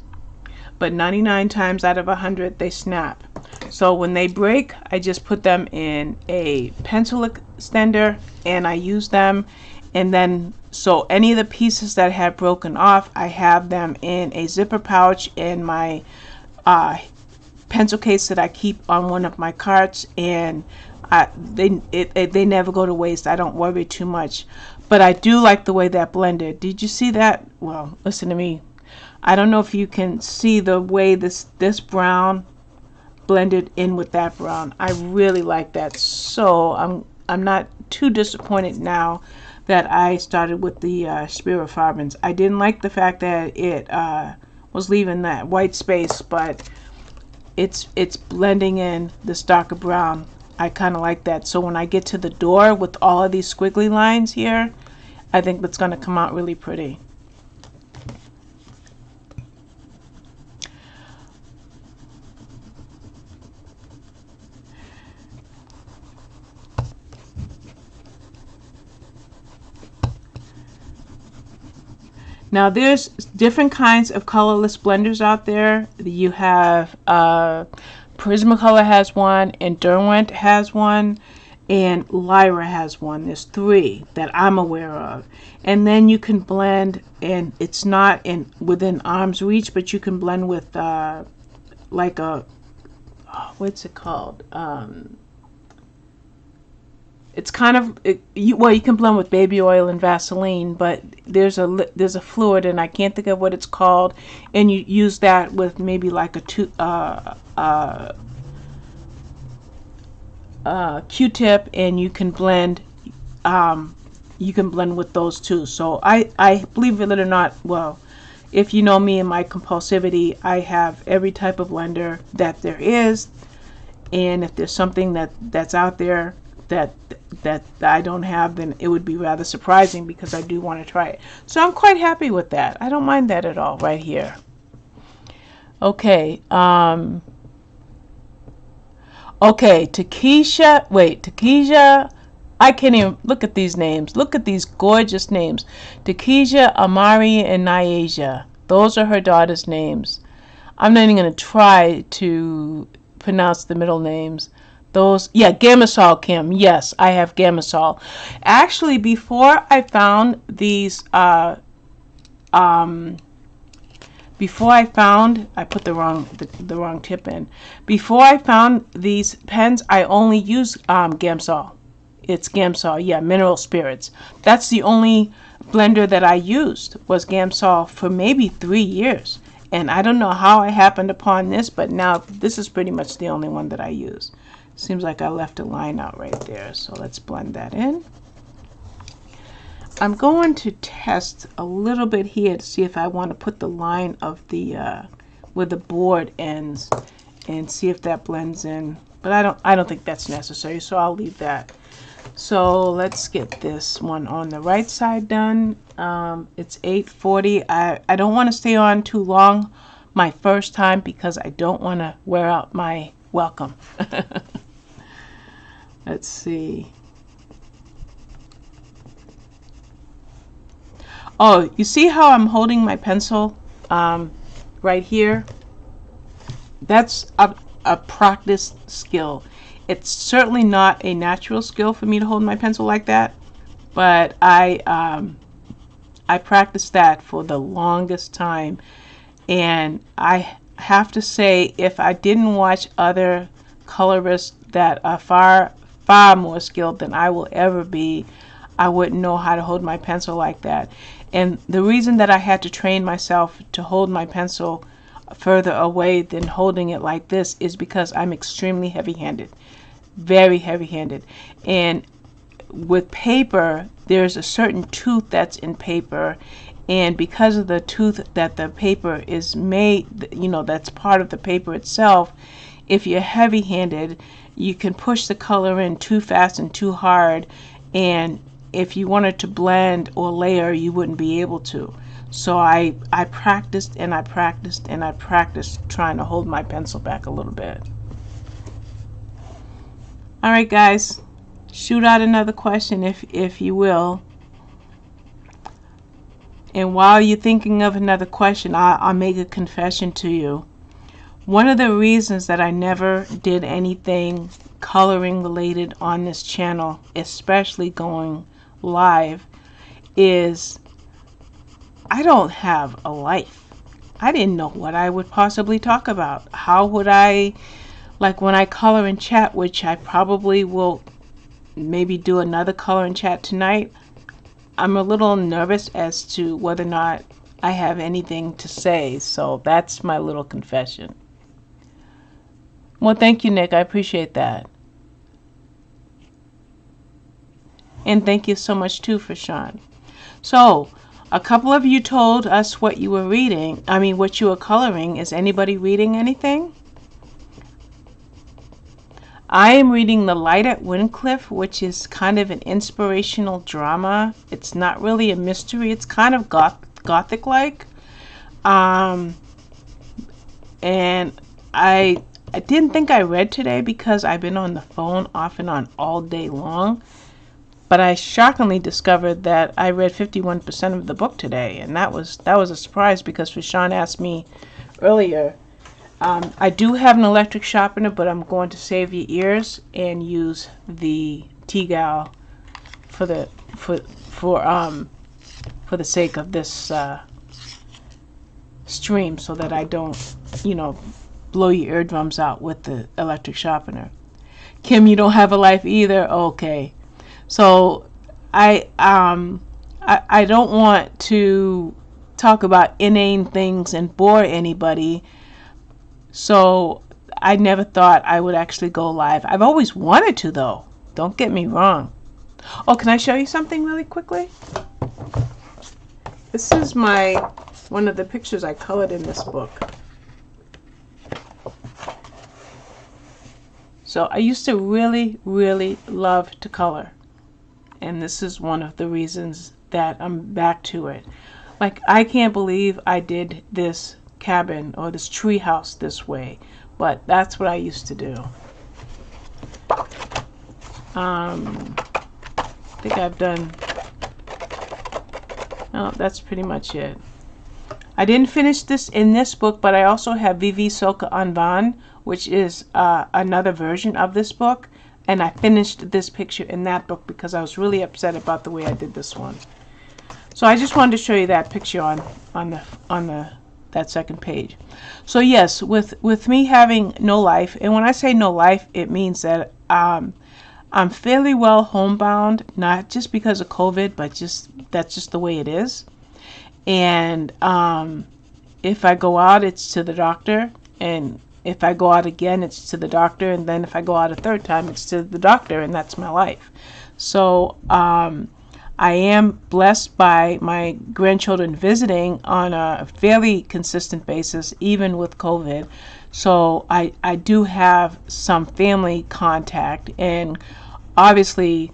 but 99 times out of 100 they snap. So when they break, I just put them in a pencil extender and I use them, and then so any of the pieces that have broken off, I have them in a zipper pouch in my pencil case that I keep on one of my carts, and they never go to waste. I don't worry too much. But I do like the way that blended. Did you see that? Well, listen to me. I don't know if you can see the way this brown blended in with that brown. I really like that. So I'm not too disappointed now that I started with the spirofarbons. I didn't like the fact that it was leaving that white space, but it's blending in this darker brown. I kind of like that. So when I get to the door with all of these squiggly lines here, I think that's going to come out really pretty. Now there's different kinds of colorless blenders out there. You have Prismacolor has one, and Derwent has one, and Lyra has one. There's 3 that I'm aware of. And then you can blend, and it's not within arm's reach, but you can blend with like a, what's it called? It's kind of, well, you can blend with baby oil and Vaseline, but there's a fluid, and I can't think of what it's called, and you use that with maybe like a Q-tip, and you can blend with those too. So I believe it or not, well, if you know me and my compulsivity, I have every type of blender that there is, and if there's something that's out there that I don't have, then it would be rather surprising, because I do want to try it. So I'm quite happy with that. I don't mind that at all right here. Okay, okay, Takesha, I can't even look at these names. Look at these gorgeous names. Takesha, Amari, and Nyasia. Those are her daughter's names. I'm not even going to try to pronounce the middle names. Those, yeah, Gamasol Kim. Yes, I have Gamasol. Actually, before I found these, I put the wrong tip in. Before I found these pens, I only used Gamsol. It's Gamsol, yeah, mineral spirits. That's the only blender that I used, was Gamsol, for maybe 3 years. And I don't know how I happened upon this, but now this is pretty much the only one that I use. Seems like I left a line out right there, so let's blend that in. I'm going to test a little bit here to see if I want to put the line of the where the board ends, and see if that blends in. But I don't think that's necessary, so I'll leave that. So let's get this one on the right side done. It's 8:40. I don't want to stay on too long my first time, because I don't want to wear out my welcome. Let's see. Oh, you see how I'm holding my pencil right here? That's a practice skill. It's certainly not a natural skill for me to hold my pencil like that, but I practiced that for the longest time, and I have to say, if I didn't watch other colorists that are far more skilled than I will ever be, I wouldn't know how to hold my pencil like that. And the reason that I had to train myself to hold my pencil further away than holding it like this is because I'm extremely heavy-handed, very heavy-handed. And with paper, there's a certain tooth that's in paper, And because of the tooth that the paper is made, you know, that's part of the paper itself, if you're heavy-handed, you can push the color in too fast and too hard, and if you wanted to blend or layer, you wouldn't be able to. So I practiced and I practiced and I practiced trying to hold my pencil back a little bit. All right, guys, shoot out another question if you will. And while you're thinking of another question, I'll make a confession to you. One of the reasons that I never did anything coloring related on this channel, especially going live, is I don't have a life. I didn't know what I would possibly talk about. How would I, like when I color and chat, which I probably will maybe do another color and chat tonight, I'm a little nervous as to whether or not I have anything to say. So that's my little confession. Well, thank you, Nick. I appreciate that. And thank you so much, too, for Sean. So, a couple of you told us what you were reading. I mean, what you were coloring. Is anybody reading anything? I am reading The Light at Wyncliffe, which is kind of an inspirational drama. It's not really a mystery. It's kind of gothic-like. And I didn't think I read today because I've been on the phone off and on all day long. But I shockingly discovered that I read 51% of the book today, and that was a surprise because Fashawn asked me earlier. I do have an electric sharpener, but I'm going to save your ears and use the T-Gal for the sake of this stream, so that I don't, you know, blow your eardrums out with the electric sharpener. Kim, you don't have a life either. Okay, so I don't want to talk about inane things and bore anybody. So I never thought I would actually go live. I've always wanted to, though. Don't get me wrong. Oh, can I show you something really quickly? This is one of the pictures I colored in this book. So I used to really, really love to color. And this is one of the reasons that I'm back to it. Like, I can't believe I did this cabin or this tree house this way, but that's what I used to do. I think I've done, oh, that's pretty much it. I didn't finish this in this book, but I also have Vivi Soka Anvan, which is another version of this book, and I finished this picture in that book because I was really upset about the way I did this one. So I just wanted to show you that picture on that second page. So yes, with me having no life, and when I say no life, it means that I'm fairly well homebound, not just because of COVID, but that's just the way it is. And if I go out, it's to the doctor, and if I go out again, it's to the doctor, and then if I go out a third time, it's to the doctor, and that's my life. So I am blessed by my grandchildren visiting on a fairly consistent basis, even with COVID. So I do have some family contact, and obviously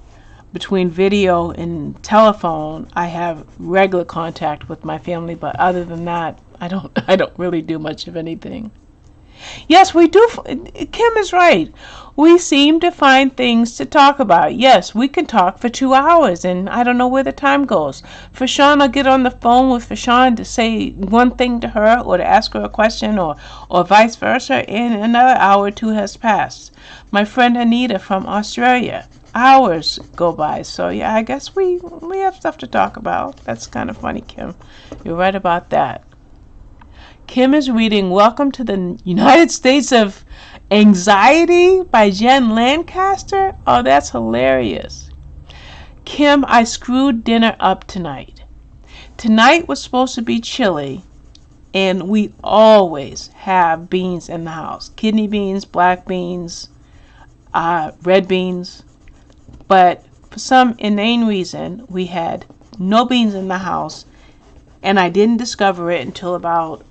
between video and telephone, I have regular contact with my family. But other than that, I don't really do much of anything. Yes, we do. Kim is right. We seem to find things to talk about. Yes, we can talk for 2 hours, and I don't know where the time goes. Fashawn, I'll get on the phone with Fashawn to say one thing to her or to ask her a question, or vice versa, and another hour or two has passed. My friend Anita from Australia, hours go by. So yeah, I guess we have stuff to talk about. That's kind of funny, Kim. You're right about that. Kim is reading Welcome to the United States of Anxiety by Jen Lancaster. Oh, that's hilarious. Kim, I screwed dinner up tonight. Tonight was supposed to be chilly, and we always have beans in the house. Kidney beans, black beans, red beans. But for some inane reason, we had no beans in the house, And I didn't discover it until about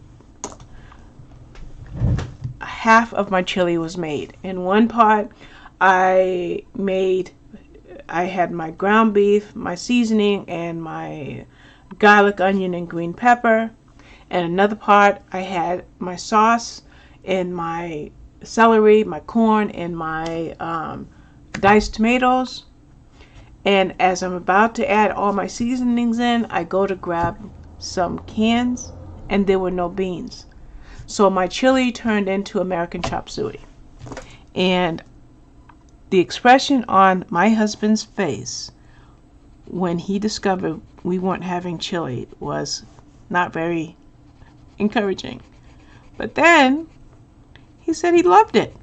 half of my chili was made. In one pot, I had my ground beef, my seasoning, and my garlic, onion, and green pepper. And another pot, I had my sauce and my celery, my corn, and my diced tomatoes. And as I'm about to add all my seasonings in, I go to grab some cans, and there were no beans. So my chili turned into American chop suey. And the expression on my husband's face when he discovered we weren't having chili was not very encouraging. But then he said he loved it,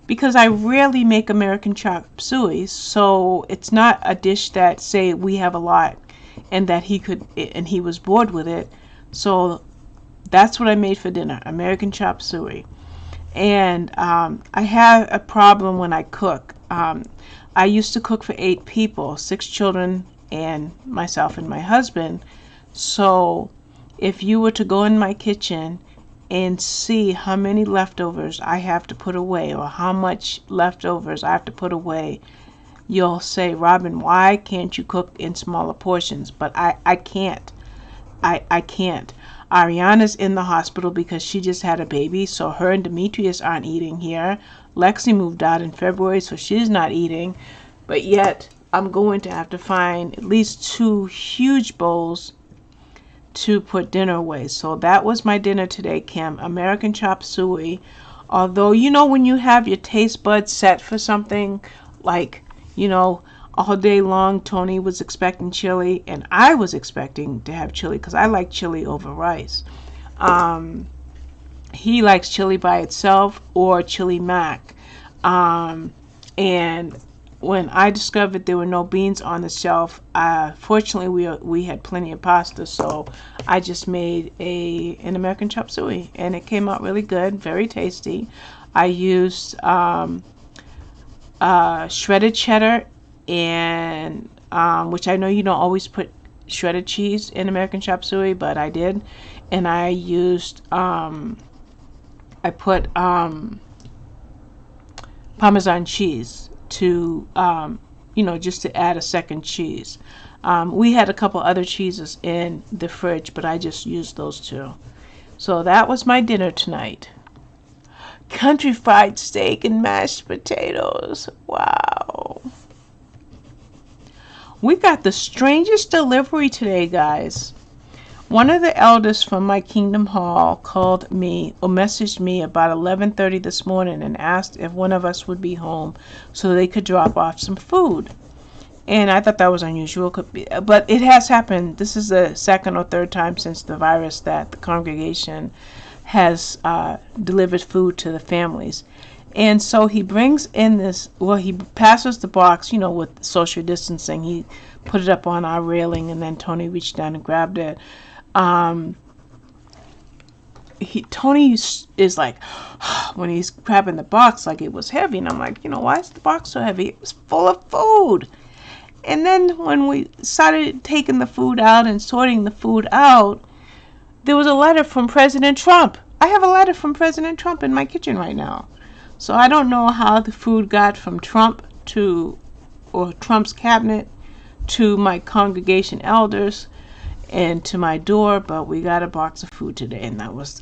because I rarely make American chop suey, so it's not a dish that, say, we have a lot and that he was bored with it. So that's what I made for dinner, American chop suey. And I have a problem when I cook. I used to cook for 8 people, 6 children and myself and my husband. So if you were to go in my kitchen and see how many leftovers I have to put away, or how much leftovers I have to put away, you'll say, Robin, why can't you cook in smaller portions? But I can't. I can't. Ariana's in the hospital because she just had a baby, so her and Demetrius aren't eating here. Lexi moved out in February, so she's not eating. But yet, I'm going to have to find at least 2 huge bowls to put dinner away. So that was my dinner today, Kim. American chop suey. Although, you know, when you have your taste buds set for something, like, you know, all day long Tony was expecting chili, and I was expecting to have chili because I like chili over rice. He likes chili by itself or chili mac. And when I discovered there were no beans on the shelf, fortunately we had plenty of pasta, so I just made an American chop suey, and it came out really good, very tasty. I used shredded cheddar, and which I know you don't always put shredded cheese in American chop suey, but I did. And I used I put Parmesan cheese to you know, just to add a second cheese. We had a couple other cheeses in the fridge, but I just used those 2. So that was my dinner tonight. Country fried steak and mashed potatoes. Wow. We got the strangest delivery today, guys. One of the elders from my Kingdom Hall called me or messaged me about 11:30 this morning and asked if one of us would be home so they could drop off some food. And I thought that was unusual, but it has happened. This is the 2nd or 3rd time since the virus that the congregation has delivered food to the families. And so he brings in this, well, he passes the box, you know, with social distancing. He put it up on our railing, and then Tony reached down and grabbed it. Tony is like, when he's grabbing the box, like it was heavy. And I'm like, you know, why is the box so heavy? It was full of food. And then when we started taking the food out and sorting the food out, there was a letter from President Trump. I have a letter from President Trump in my kitchen right now. So I don't know how the food got from Trump or Trump's cabinet to my congregation elders and to my door, but we got a box of food today, and that was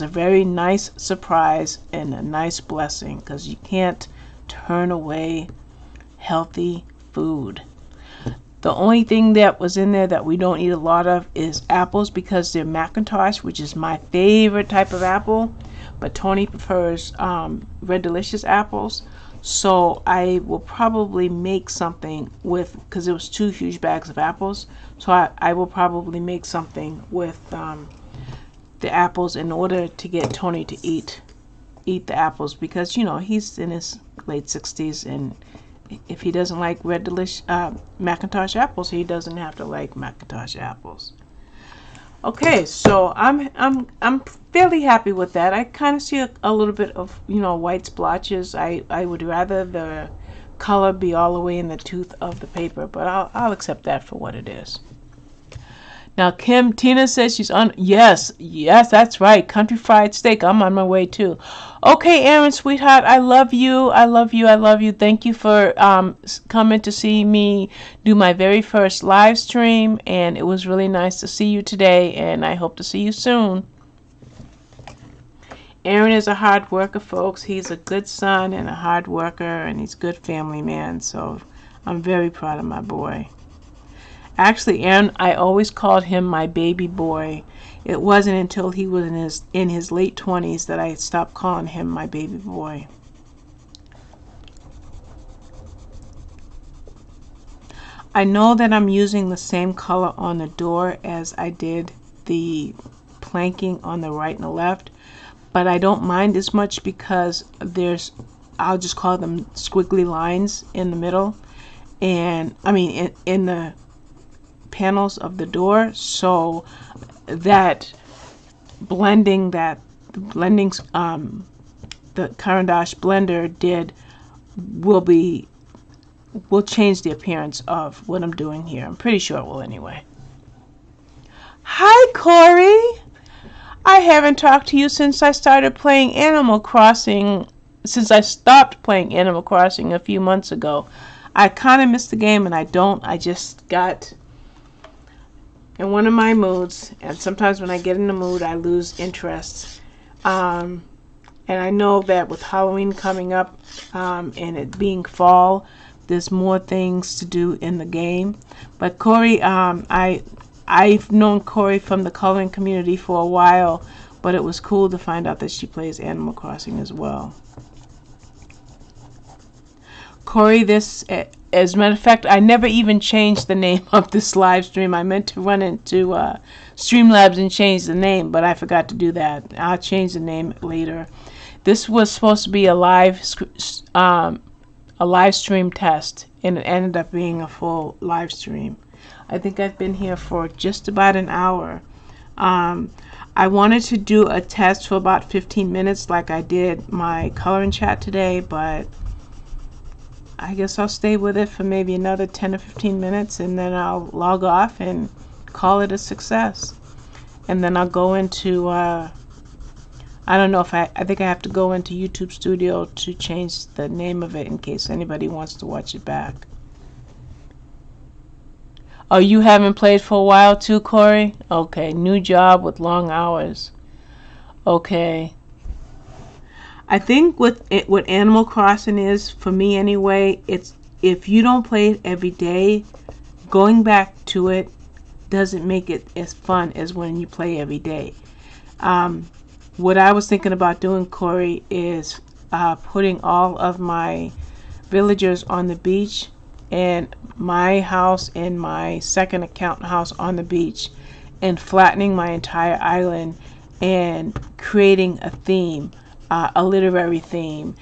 a very nice surprise and a nice blessing, because you can't turn away healthy food. The only thing that was in there that we don't eat a lot of is apples, because they're McIntosh, which is my favorite type of apple. But Tony prefers Red Delicious apples. So I will probably make something with, because it was 2 huge bags of apples. So I will probably make something with the apples in order to get Tony to eat the apples. Because, you know, he's in his late 60s, and if he doesn't like Red Delicious McIntosh apples, he doesn't have to like McIntosh apples. Okay, so I'm fairly happy with that. I kind of see a little bit of, you know, white splotches. I would rather the color be all the way in the tooth of the paper, but I'll accept that for what it is. Now, Tina says she's on. Yes, yes, that's right. Country Fried Steak. I'm on my way too. Okay, Aaron, sweetheart, I love you. I love you. I love you. Thank you for coming to see me do my very first live stream. And it was really nice to see you today. And I hope to see you soon. Aaron is a hard worker, folks. He's a good son and a hard worker. And he's a good family man. So I'm very proud of my boy. Actually, Aaron, I always called him my baby boy. It wasn't until he was in his late 20s that I stopped calling him my baby boy. I know that I'm using the same color on the door as I did the planking on the right and the left, but I don't mind as much because I'll just call them squiggly lines in the middle, and I mean in the panels of the door, so that the Caran d'Ache blender will change the appearance of what I'm doing here. I'm pretty sure it will anyway. Hi, Corey. I haven't talked to you since I started playing Animal Crossing, since I stopped playing Animal Crossing a few months ago. I kind of missed the game, and I just got in one of my moods, and sometimes when I get in the mood I lose interest, and I know that with Halloween coming up and it being fall, there's more things to do in the game. But Corey, I've known Corey from the coloring community for a while, but it was cool to find out that she plays Animal Crossing as well. Corey, as a matter of fact, I never even changed the name of this live stream. I meant to run into Streamlabs and change the name, but I forgot to do that. I'll change the name later. This was supposed to be a live stream test, and it ended up being a full live stream. I think I've been here for just about an hour. I wanted to do a test for about 15 minutes like I did my coloring chat today, but I guess I'll stay with it for maybe another 10 or 15 minutes, and then I'll log off and call it a success. And then I'll go into, I don't know if I think I have to go into YouTube Studio to change the name of it in case anybody wants to watch it back. Oh, you haven't played for a while too, Corey? Okay, new job with long hours. Okay. I think what Animal Crossing is, for me anyway, it's if you don't play it every day, going back to it doesn't make it as fun as when you play every day. What I was thinking about doing, Corey, is putting all of my villagers on the beach and my house and my second account house on the beach, and flattening my entire island and creating a theme. A literary theme,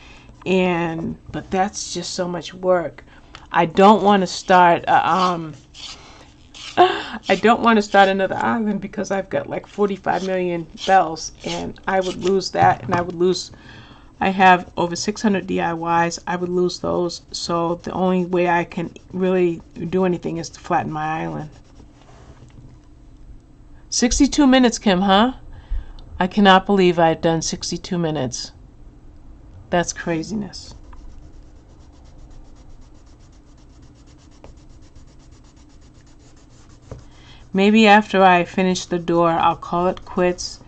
but that's just so much work. I don't want to start another island because I've got like 45 million bells, and I would lose that, and I have over 600 DIYs. I would lose those, so the only way I can really do anything is to flatten my island. 62 minutes, Kim, huh? I cannot believe I've done 62 minutes. That's craziness. Maybe after I finish the door, I'll call it quits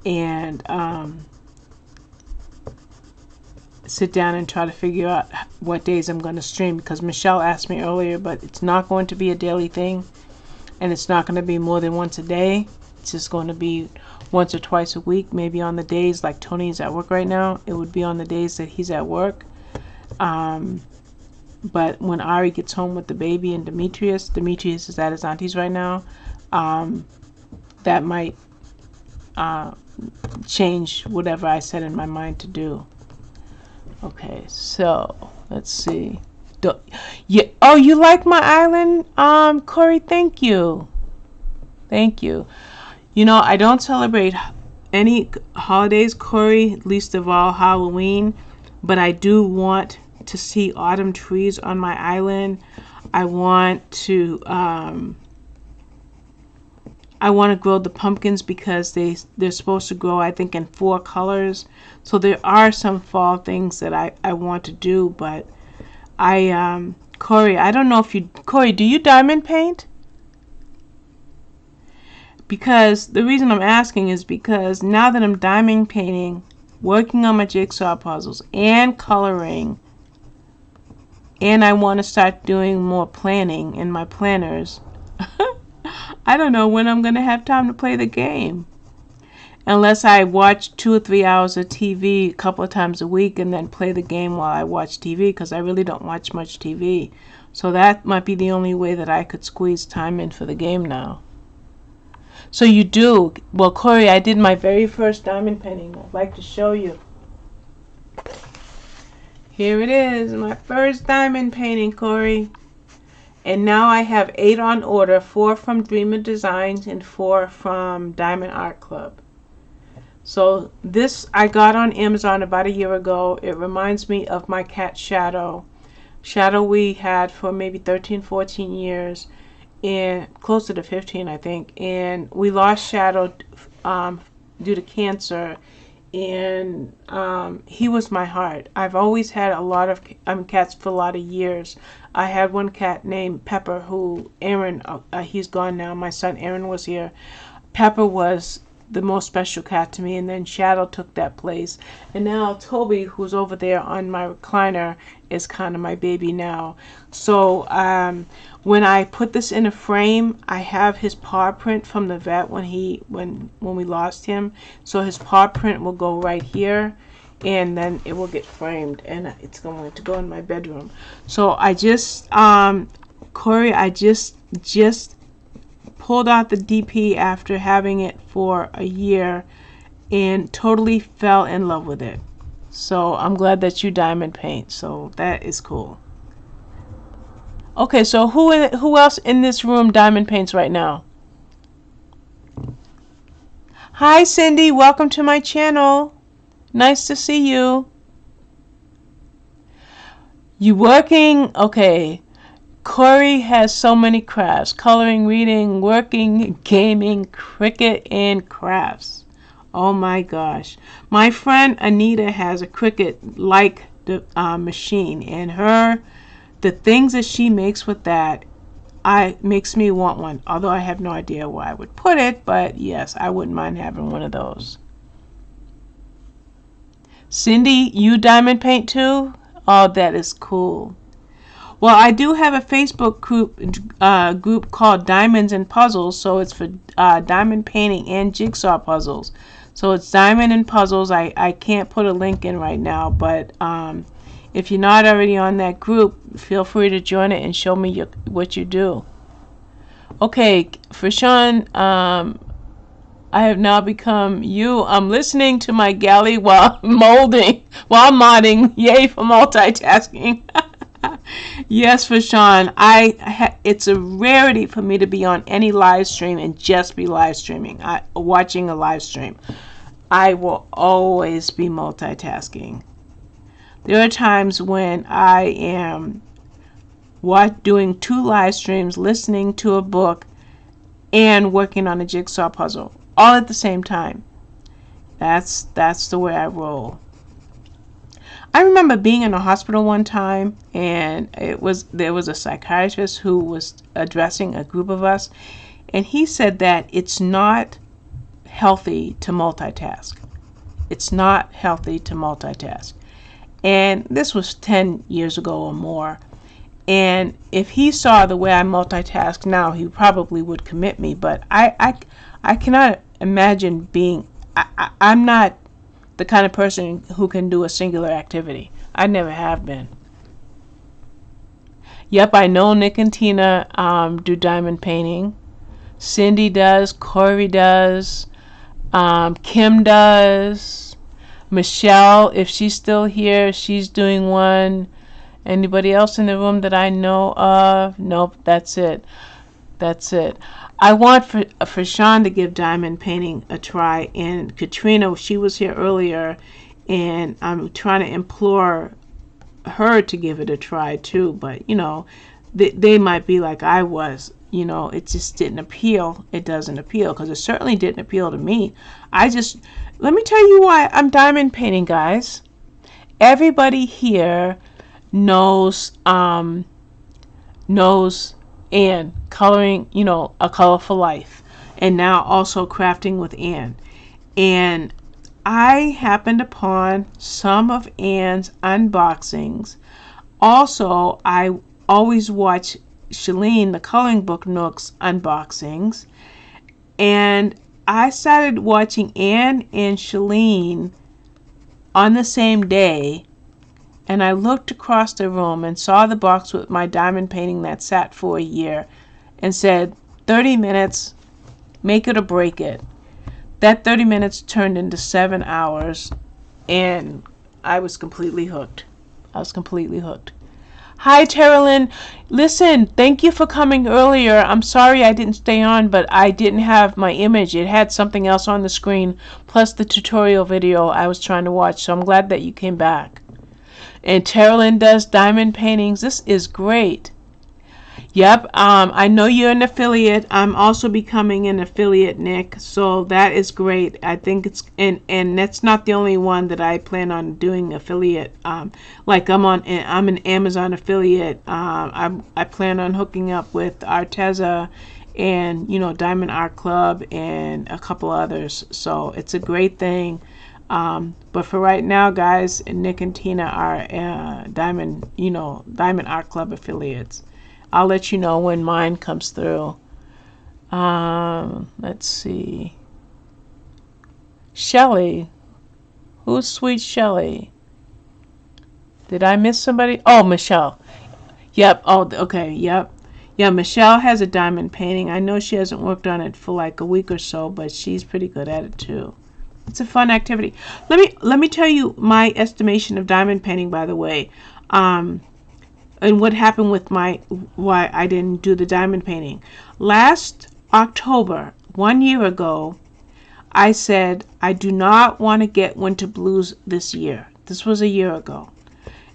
and sit down and try to figure out what days I'm going to stream, because Michelle asked me earlier, but it's not going to be a daily thing, and it's not going to be more than once a day. It's just going to be once or twice a week, maybe on the days like Tony's at work right now. It would be on the days that he's at work. But when Ari gets home with the baby and Demetrius is at his auntie's right now, that might change whatever I set in my mind to do. Okay, so let's see. Oh, you like my island, Corey? Thank you. Thank you. You know, I don't celebrate any holidays, Corey, least of all Halloween, but I do want to see autumn trees on my island. I want to I want to grow the pumpkins because they're supposed to grow, I think, in 4 colors. So there are some fall things that I want to do, but Corey, I don't know if Corey, do you diamond paint? Because the reason I'm asking is because now that I'm diamond painting, working on my jigsaw puzzles and coloring, and I want to start doing more planning in my planners, I don't know when I'm going to have time to play the game. Unless I watch 2 or 3 hours of TV a couple of times a week and then play the game while I watch TV, because I really don't watch much TV. So that might be the only way that I could squeeze time in for the game now. So you do. Well, Corey, I did my very first diamond painting. I'd like to show you. Here it is, my first diamond painting, Corey. And now I have 8 on order, 4 from Dreamer Designs and 4 from Diamond Art Club. So this I got on Amazon about a year ago. It reminds me of my cat Shadow. Shadow we had for maybe 13, 14 years, and closer to 15, I think. And we lost Shadow due to cancer. And he was my heart. I've always had a lot of cats for a lot of years. I had one cat named Pepper, who Aaron, he's gone now. My son Aaron was here. Pepper was the most special cat to me, and then Shadow took that place. And now Toby, who's over there on my recliner, is kind of my baby now. So when I put this in a frame, I have his paw print from the vet when we lost him. So his paw print will go right here, and then it will get framed, and it's going to go in my bedroom. So I just Corey, I just pulled out the DP after having it for a year and totally fell in love with it. So I'm glad that you diamond paint. So that is cool. Okay, so who else in this room diamond paints right now? Hi Cindy, welcome to my channel. Nice to see you. You working? Okay. Corey has so many crafts: coloring, reading, working, gaming, cricket, and crafts. Oh my gosh. My friend Anita has a cricket like the machine, and the things that she makes with that makes me want one, although I have no idea where I would put it, but yes, I wouldn't mind having one of those. Cindy, you diamond paint too? Oh, that is cool. Well, I do have a Facebook group called Diamonds and Puzzles, so it's for diamond painting and jigsaw puzzles. So it's diamond and puzzles. I can't put a link in right now, but if you're not already on that group, feel free to join it and show me what you do. Okay, for Sean, I have now become you. I'm listening to my galley while modding. Yay for multitasking. Yes, for Sean, it's a rarity for me to be on any live stream and just be live streaming, watching a live stream. I will always be multitasking. There are times when I am doing 2 live streams, listening to a book, and working on a jigsaw puzzle, all at the same time. That's the way I roll. I remember being in a hospital one time, and there was a psychiatrist who was addressing a group of us, and he said that it's not healthy to multitask. It's not healthy to multitask. And this was 10 years ago or more. And if he saw the way I multitask now, he probably would commit me. But I cannot imagine I'm not the kind of person who can do a singular activity. I never have been. Yep, I know Nick and Tina do diamond painting. Cindy does. Corey does. Kim does. Michelle, if she's still here, she's doing one. Anybody else in the room that I know of? Nope, that's it. That's it. I want for Sean to give diamond painting a try, and Katrina, she was here earlier, and I'm trying to implore her to give it a try too, but you know, they might be like I was. you know, it just didn't appeal. It doesn't appeal, because it certainly didn't appeal to me. Let me tell you why I'm diamond painting, guys. Everybody here knows Anne coloring, you know, A Colorful Life, and now also crafting with Anne. And I happened upon some of Anne's unboxings. Also, I always watch Shalene, the Coloring Book Nook's unboxings, and I started watching Anne and Shalene on the same day, and I looked across the room and saw the box with my diamond painting that sat for a year and said, 30 minutes, make it or break it. That 30 minutes turned into 7 hours, and I was completely hooked. I was completely hooked. Hi, Terilyn. Listen, thank you for coming earlier. I'm sorry I didn't stay on, but I didn't have my image. It had something else on the screen, plus the tutorial video I was trying to watch, so I'm glad that you came back. And Terilyn does diamond paintings. This is great. Yep, I know you're an affiliate. I'm also becoming an affiliate, Nick, so that is great. I think it's, and that's not the only one that I plan on doing affiliate. Like I'm an Amazon affiliate. I plan on hooking up with Arteza and, you know, Diamond Art Club and a couple others. So it's a great thing. But for right now, guys, Nick and Tina are Diamond Art Club affiliates. I'll let you know when mine comes through. Let's see. Shelly. Who's Sweet Shelly? Did I miss somebody? Oh, Michelle. Yep. Oh, okay. Yep. Yeah, Michelle has a diamond painting. I know she hasn't worked on it for like a week or so, but she's pretty good at it too. It's a fun activity. Let me tell you my estimation of diamond painting, by the way. And what happened with why I didn't do the diamond painting. Last October, 1 year ago, I said I do not want to get winter blues this year. This was a year ago.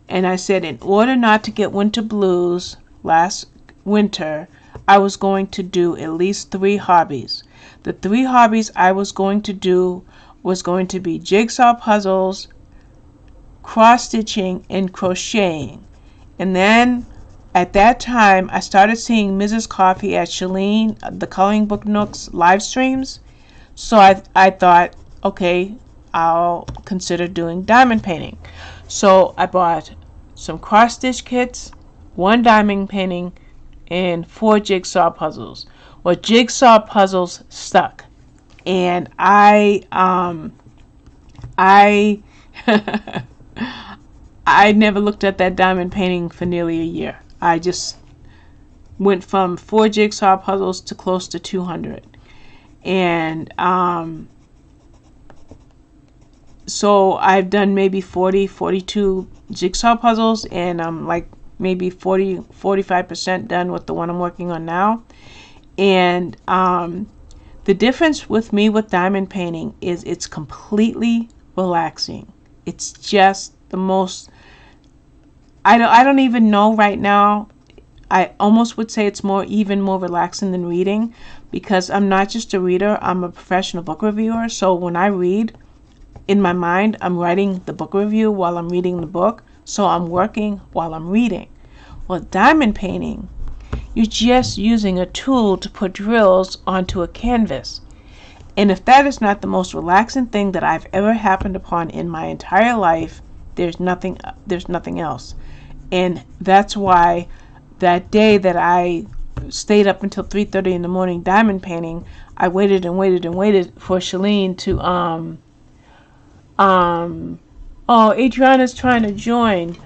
And I said in order not to get winter blues last winter, I was going to do at least 3 hobbies. The 3 hobbies I was going to do was going to be jigsaw puzzles, cross-stitching, and crocheting. And then at that time, I started seeing Mrs. Coffee at Shalene, the Coloring Book Nook's live streams. So I thought, okay, I'll consider doing diamond painting. So I bought some cross-stitch kits, 1 diamond painting, and 4 jigsaw puzzles. Well, jigsaw puzzles stuck. And I never looked at that diamond painting for nearly a year. I just went from 4 jigsaw puzzles to close to 200. And so I've done maybe 42 jigsaw puzzles, and I'm like maybe 45% done with the one I'm working on now. And the difference with me with diamond painting is it's completely relaxing. It's just the most, I don't even know right now. I almost would say it's even more relaxing than reading, because I'm not just a reader, I'm a professional book reviewer. So when I read, in my mind, I'm writing the book review while I'm reading the book. So I'm working while I'm reading. Well, diamond painting, you're just using a tool to put drills onto a canvas. And if that is not the most relaxing thing that I've ever happened upon in my entire life, there's nothing else. And that's why that day that I stayed up until 3:30 in the morning diamond painting, I waited and waited and waited for Shalene to oh, Adriana's trying to join.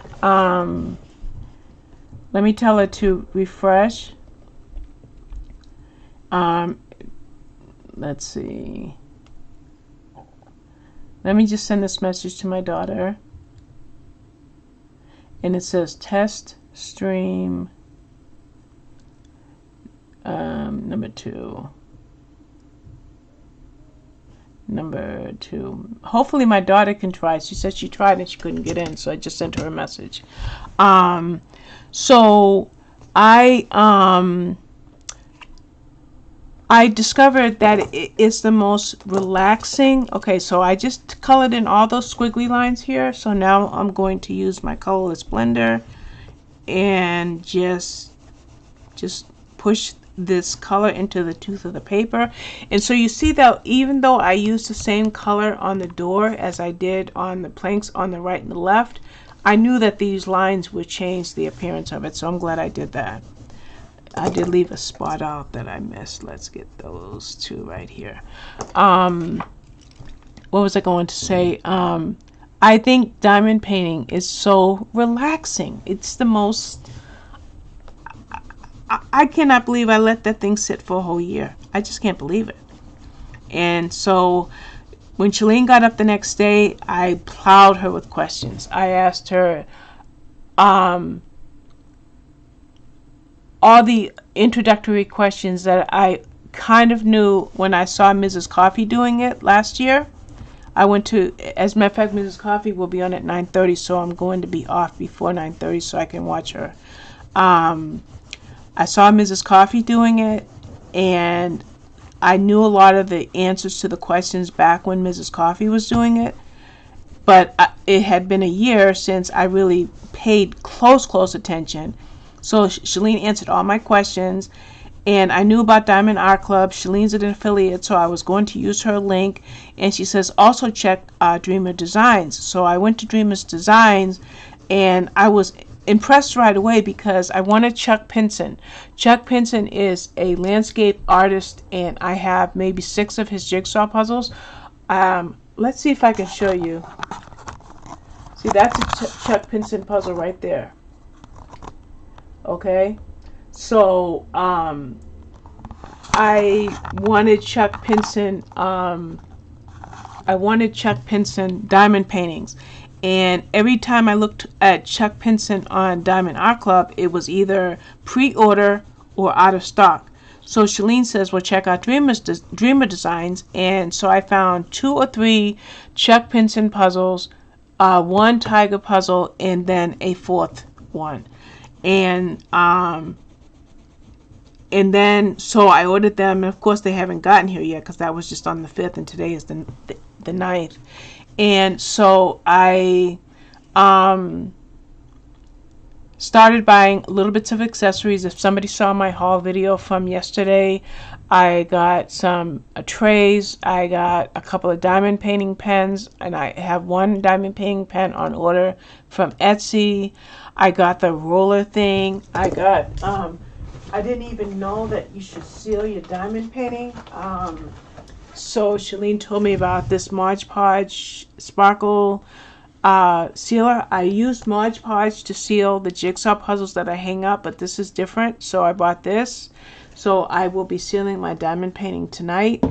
Let me tell her to refresh. Let's see. Let me just send this message to my daughter. And it says test stream number 2. Number 2. Hopefully my daughter can try. She said she tried and she couldn't get in, so I just sent her a message. So I I discovered that it is the most relaxing. Okay, so I just colored in all those squiggly lines here. So now I'm going to use my colorless blender and just push this color into the tooth of the paper. And so you see that even though I used the same color on the door as I did on the planks on the right and the left, I knew that these lines would change the appearance of it. So I'm glad I did that. I did leave a spot out that I missed. Let's get those two right here. What was I going to say? I think diamond painting is so relaxing. It's the most... I cannot believe I let that thing sit for a whole year. I just can't believe it. And so when Shalene got up the next day, I plowed her with questions. I asked her... all the introductory questions that I kind of knew when I saw Mrs. Coffee doing it last year. I went to, as a matter of fact, Mrs. Coffee will be on at 9:30, so I'm going to be off before 9:30 so I can watch her. I saw Mrs. Coffee doing it, and I knew a lot of the answers to the questions back when Mrs. Coffee was doing it. But it had been a year since I really paid close attention. So Shalene answered all my questions, and I knew about Diamond Art Club. Shalene's an affiliate, so I was going to use her link. And she says also check Dreamer Designs. So I went to Dreamer's Designs, and I was impressed right away because I wanted Chuck Pinson. Chuck Pinson is a landscape artist, and I have maybe 6 of his jigsaw puzzles. Let's see if I can show you. See, that's a Chuck Pinson puzzle right there. Okay, so I wanted Chuck Pinson. I wanted Chuck Pinson diamond paintings, and every time I looked at Chuck Pinson on Diamond Art Club, it was either pre-order or out of stock. So Shalene says, well, check out Dreamer Designs, and so I found 2 or 3 Chuck Pinson puzzles, 1 tiger puzzle, and then a 4th one. And then so I ordered them, and of course they haven't gotten here yet because that was just on the 5th, and today is the 9th. And so I started buying little bits of accessories. If somebody saw my haul video from yesterday, I got some trays, I got a couple of diamond painting pens, and I have 1 diamond painting pen on order from Etsy. I got the roller thing. I got, I didn't even know that you should seal your diamond painting. So Shalene told me about this Mod Podge sparkle sealer. I used Mod Podge to seal the jigsaw puzzles that I hang up, but this is different. So I bought this. So I will be sealing my diamond painting tonight.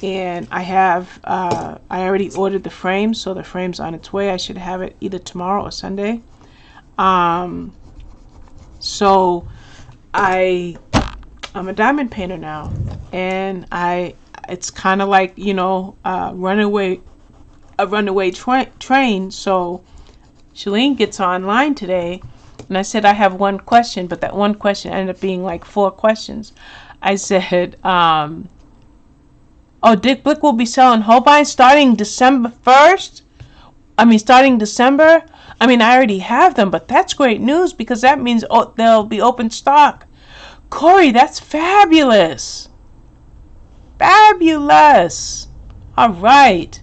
And I have, I already ordered the frame, so the frame's on its way. I should have it either tomorrow or Sunday. So I'm a diamond painter now, and it's kind of like, you know, a runaway train. So Shalene gets online today, and I said I have 1 question, but that 1 question ended up being like 4 questions. I said, oh, Dick Blick will be selling Holbein starting December 1st? Starting December? I already have them, but that's great news because that means they'll be open stock. Corey, that's fabulous. Fabulous. All right.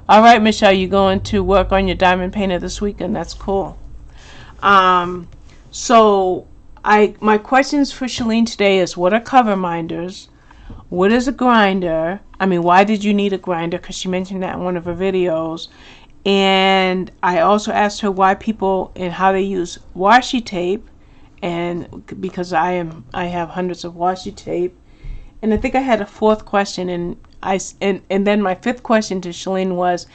All right, Michelle, you're going to work on your diamond painter this weekend. That's cool. So my questions for Shalene today is, what are cover minders? What is a grinder? Why did you need a grinder? Because she mentioned that in one of her videos. And I also asked her why people and how they use washi tape, and because I have hundreds of washi tape. And I think I had a 4th question, and then my 5th question to Shalene was,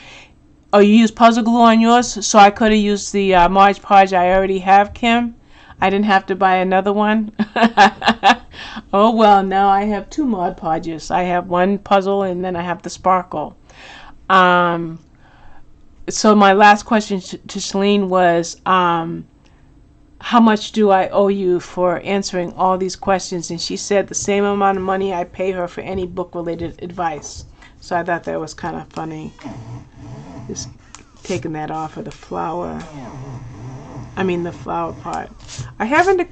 oh, you use puzzle glue on yours? So I could have used the Mod Podge I already have, Kim. I didn't have to buy another one. Oh well, now I have 2 Mod Podges. I have 1 puzzle, and then I have the sparkle. So my last question to Shalene was, how how much do I owe you for answering all these questions? And she said the same amount of money I pay her for any book-related advice. So I thought that was kind of funny. Just taking that off of the flower. I mean the flower pot. I haven't,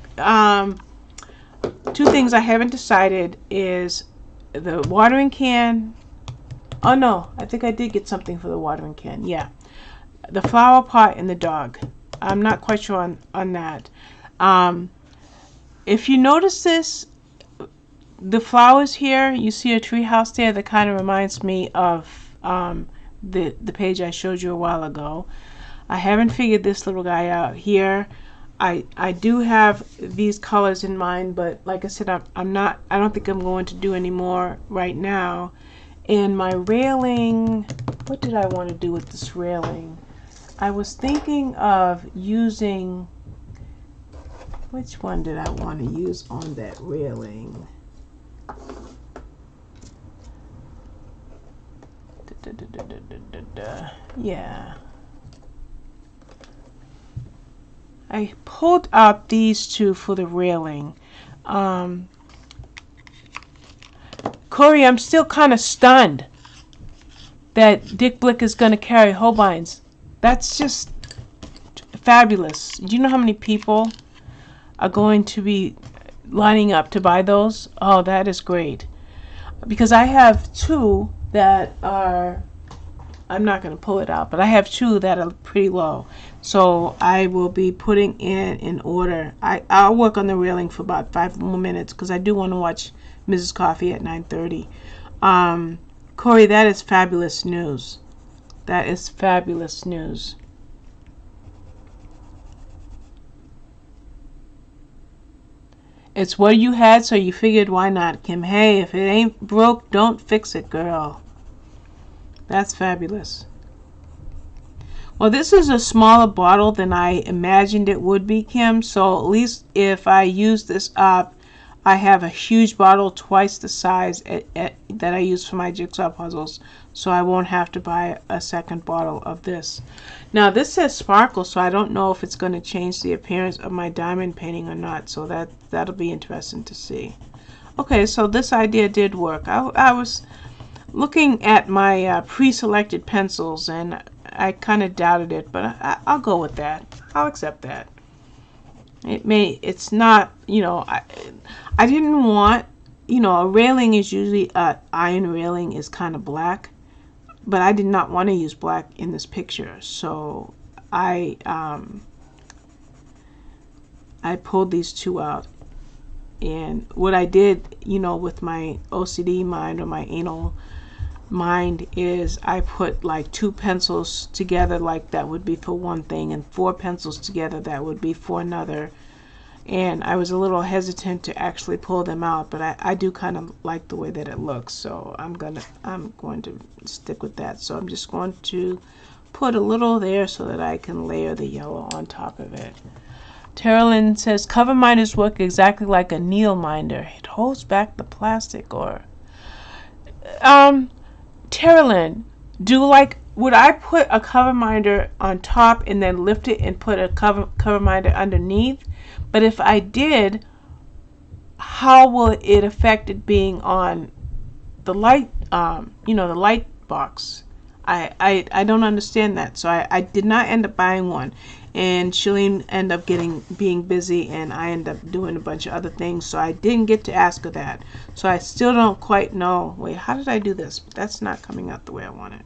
two things I haven't decided is the watering can. Oh no, I think I did get something for the watering can. Yeah. The flower pot and the dog. I'm not quite sure on that. If you notice this, the flowers here, you see a tree house there that kind of reminds me of the page I showed you a while ago. I haven't figured this little guy out here. I do have these colors in mind, but like I said, I don't think I'm going to do any more right now. And my railing, what did I want to do with this railing? I was thinking of using, which one did I want to use on that railing? Yeah. I pulled out these two for the railing. Corey, I'm still kind of stunned that Dick Blick is going to carry Holbeins. That's just fabulous. Do you know how many people are going to be lining up to buy those? Oh, that is great. Because I have two that are, I'm not going to pull it out, but I have two that are pretty low. So I will be putting in order. I'll work on the railing for about 5 more minutes because I do want to watch Mrs. Coffee at 9:30. Corey, that is fabulous news. That is fabulous news. It's what you had, so you figured why not, Kim. Hey, if it ain't broke, don't fix it, girl. That's fabulous. Well, this is a smaller bottle than I imagined it would be, Kim. So at least if I use this up, I have a huge bottle twice the size that I use for my jigsaw puzzles. So I won't have to buy a second bottle of this. Now this says sparkle, so I don't know if it's going to change the appearance of my diamond painting or not. So that'll be interesting to see. Okay, so this idea did work. I was looking at my pre-selected pencils and I kind of doubted it, but I'll go with that. I'll accept that. It's not, you know, I didn't want, you know, a railing is usually, iron railing is kind of black, but I did not want to use black in this picture. So I pulled these two out. And what I did, you know, with my OCD mind or my anal mind is I put like 2 pencils together, like that would be for one thing, and 4 pencils together that would be for another. And I was a little hesitant to actually pull them out, but I do kind of like the way that it looks, so I'm going to stick with that. So I'm just going to put a little there so that I can layer the yellow on top of it. Terrelyn says cover minders work exactly like a needle minder. It holds back the plastic. Or Terrelyn, would I put a cover minder on top and then lift it and put a cover minder underneath? But if I did, how will it affect it being on the light, you know, the light box? I don't understand that. So I did not end up buying one. And Shalene ended up being busy, and I ended up doing a bunch of other things. So I didn't get to ask her that. So I still don't quite know. Wait, how did I do this? But that's not coming out the way I want it.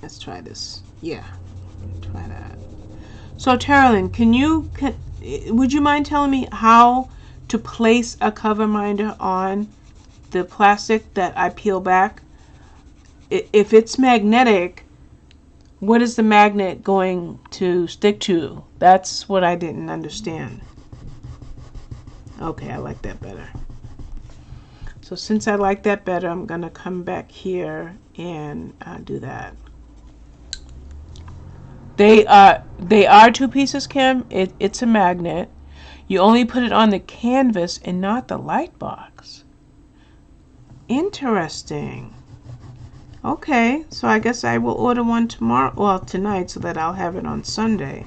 Let's try this. Yeah, try that. So Terrelyn, would you mind telling me how to place a cover minder on the plastic that I peel back? If it's magnetic, what is the magnet going to stick to? That's what I didn't understand. Okay, I like that better. So since I like that better, I'm going to come back here and do that. They are 2 pieces, Kim. It's a magnet. You only put it on the canvas and not the light box. Interesting. Okay, so I guess I will order one tomorrow, well, tonight, so that I'll have it on Sunday.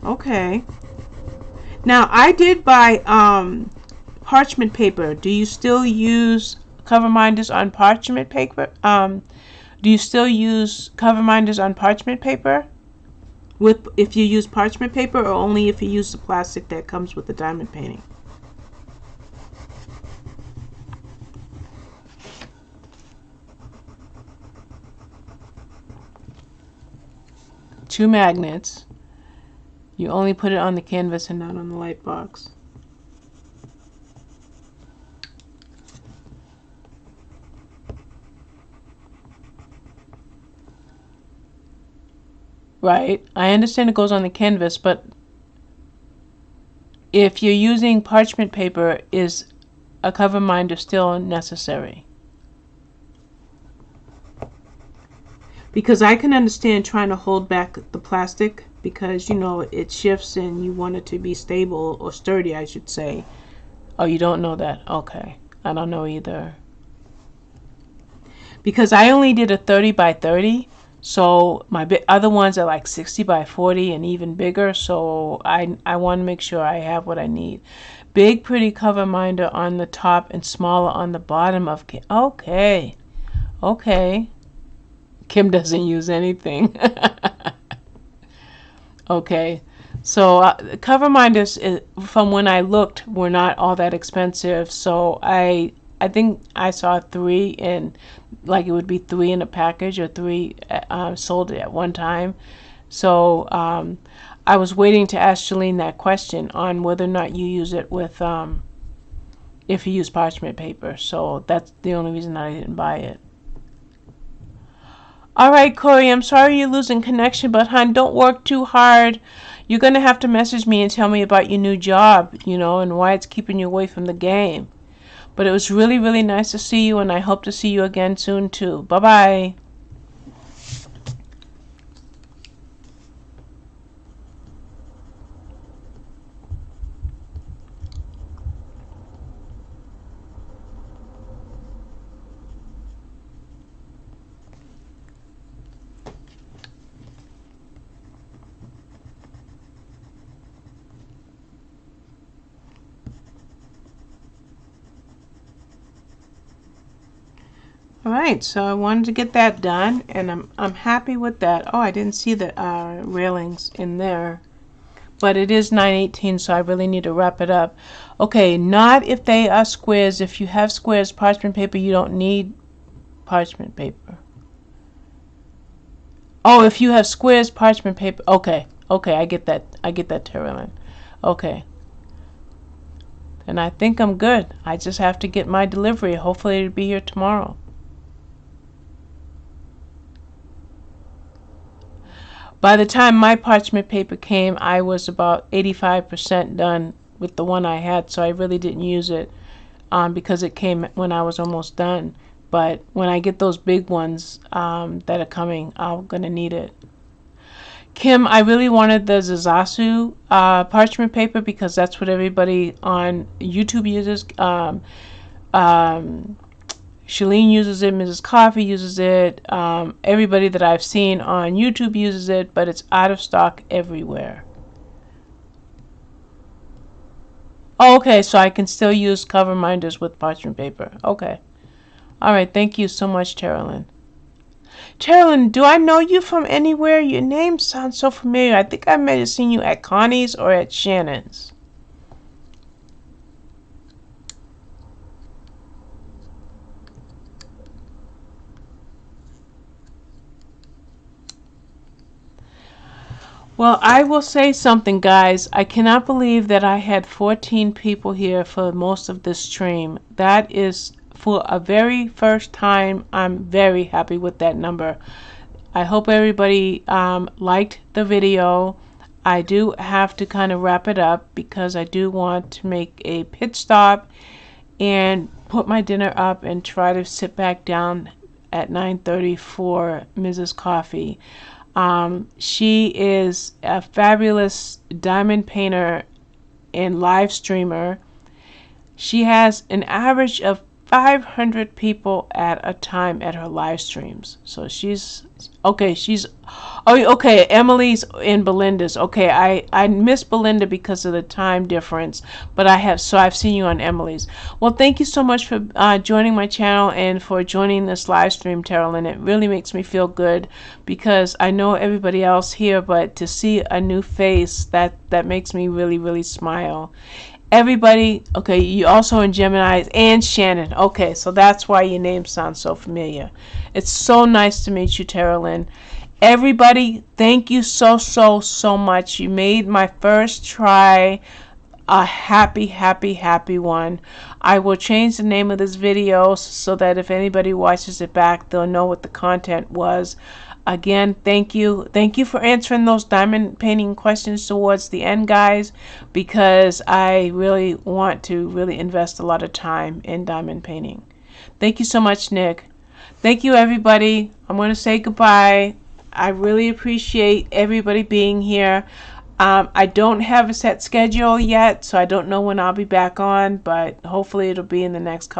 Okay. Now I did buy parchment paper. Do you still use cover minders on parchment paper? Do you still use cover minders on parchment paper? With if you use parchment paper, or only if you use the plastic that comes with the diamond painting? Two magnets. You only put it on the canvas and not on the light box. Right. I understand it goes on the canvas, but if you're using parchment paper, is a cover minder still necessary? Because I can understand trying to hold back the plastic because, you know, it shifts and you want it to be stable or sturdy, I should say. Oh, you don't know that? Okay. I don't know either. Because I only did a 30 by 30. So my other ones are like 60 by 40 and even bigger. So I want to make sure I have what I need. Big pretty cover minder on the top and smaller on the bottom of. Okay. Okay. Kim doesn't use anything. Okay. So cover minders, from when I looked, were not all that expensive. So I think I saw 3 and like it would be 3 in a package or 3 sold at one time. So I was waiting to ask Shalene that question on whether or not you use it with if you use parchment paper. So that's the only reason I didn't buy it. All right, Corey, I'm sorry you're losing connection, but hon, don't work too hard. You're going to have to message me and tell me about your new job, you know, and why it's keeping you away from the game. But it was really, really nice to see you, and I hope to see you again soon, too. Bye-bye. All right, so I wanted to get that done, and I'm happy with that. Oh, I didn't see the railings in there, but it is 9:18, so I really need to wrap it up. Okay, not if they are squares. If you have squares, parchment paper, you don't need parchment paper. Oh, if you have squares, parchment paper. Okay, okay, I get that. I get that, Terrellin. Okay. And I think I'm good. I just have to get my delivery. Hopefully it'll be here tomorrow. By the time my parchment paper came, I was about 85% done with the one I had, so I really didn't use it because it came when I was almost done. But when I get those big ones that are coming, I'm going to need it. Kim, I really wanted the Zazasu parchment paper because that's what everybody on YouTube uses. Shalene uses it, Mrs. Coffee uses it, everybody that I've seen on YouTube uses it, but it's out of stock everywhere. Oh, okay, so I can still use cover minders with parchment paper. Okay. All right, thank you so much, Terrellin. Terrellin, do I know you from anywhere? Your name sounds so familiar. I think I may have seen you at Connie's or at Shannon's. Well, I will say something, guys. I cannot believe that I had 14 people here for most of this stream. That is, for a very first time, I'm very happy with that number. I hope everybody liked the video. I do have to kind of wrap it up because I do want to make a pit stop and put my dinner up and try to sit back down at 9:30 for Mrs. Coffee. She is a fabulous diamond painter and live streamer. She has an average of 500 people at a time at her live streams. So she's okay. Okay. Emily's in Belinda's. Okay, I missed Belinda because of the time difference, but I've seen you on Emily's. Well, thank you so much for joining my channel and for joining this live stream, Terrell. It really makes me feel good because I know everybody else here, but to see a new face, that makes me really, really smile. Everybody, okay, you also in Gemini, and Shannon. Okay, so that's why your name sounds so familiar. It's so nice to meet you, Terrell. Everybody, thank you so much. You made my first try a happy one. I will change the name of this video so that if anybody watches it back, they'll know what the content was. Again, thank you for answering those diamond painting questions towards the end, guys, because I really want to invest a lot of time in diamond painting. Thank you so much, Nick. Thank you, everybody. I'm going to say goodbye. I really appreciate everybody being here. I don't have a set schedule yet, so I don't know when I'll be back on, but hopefully it'll be in the next couple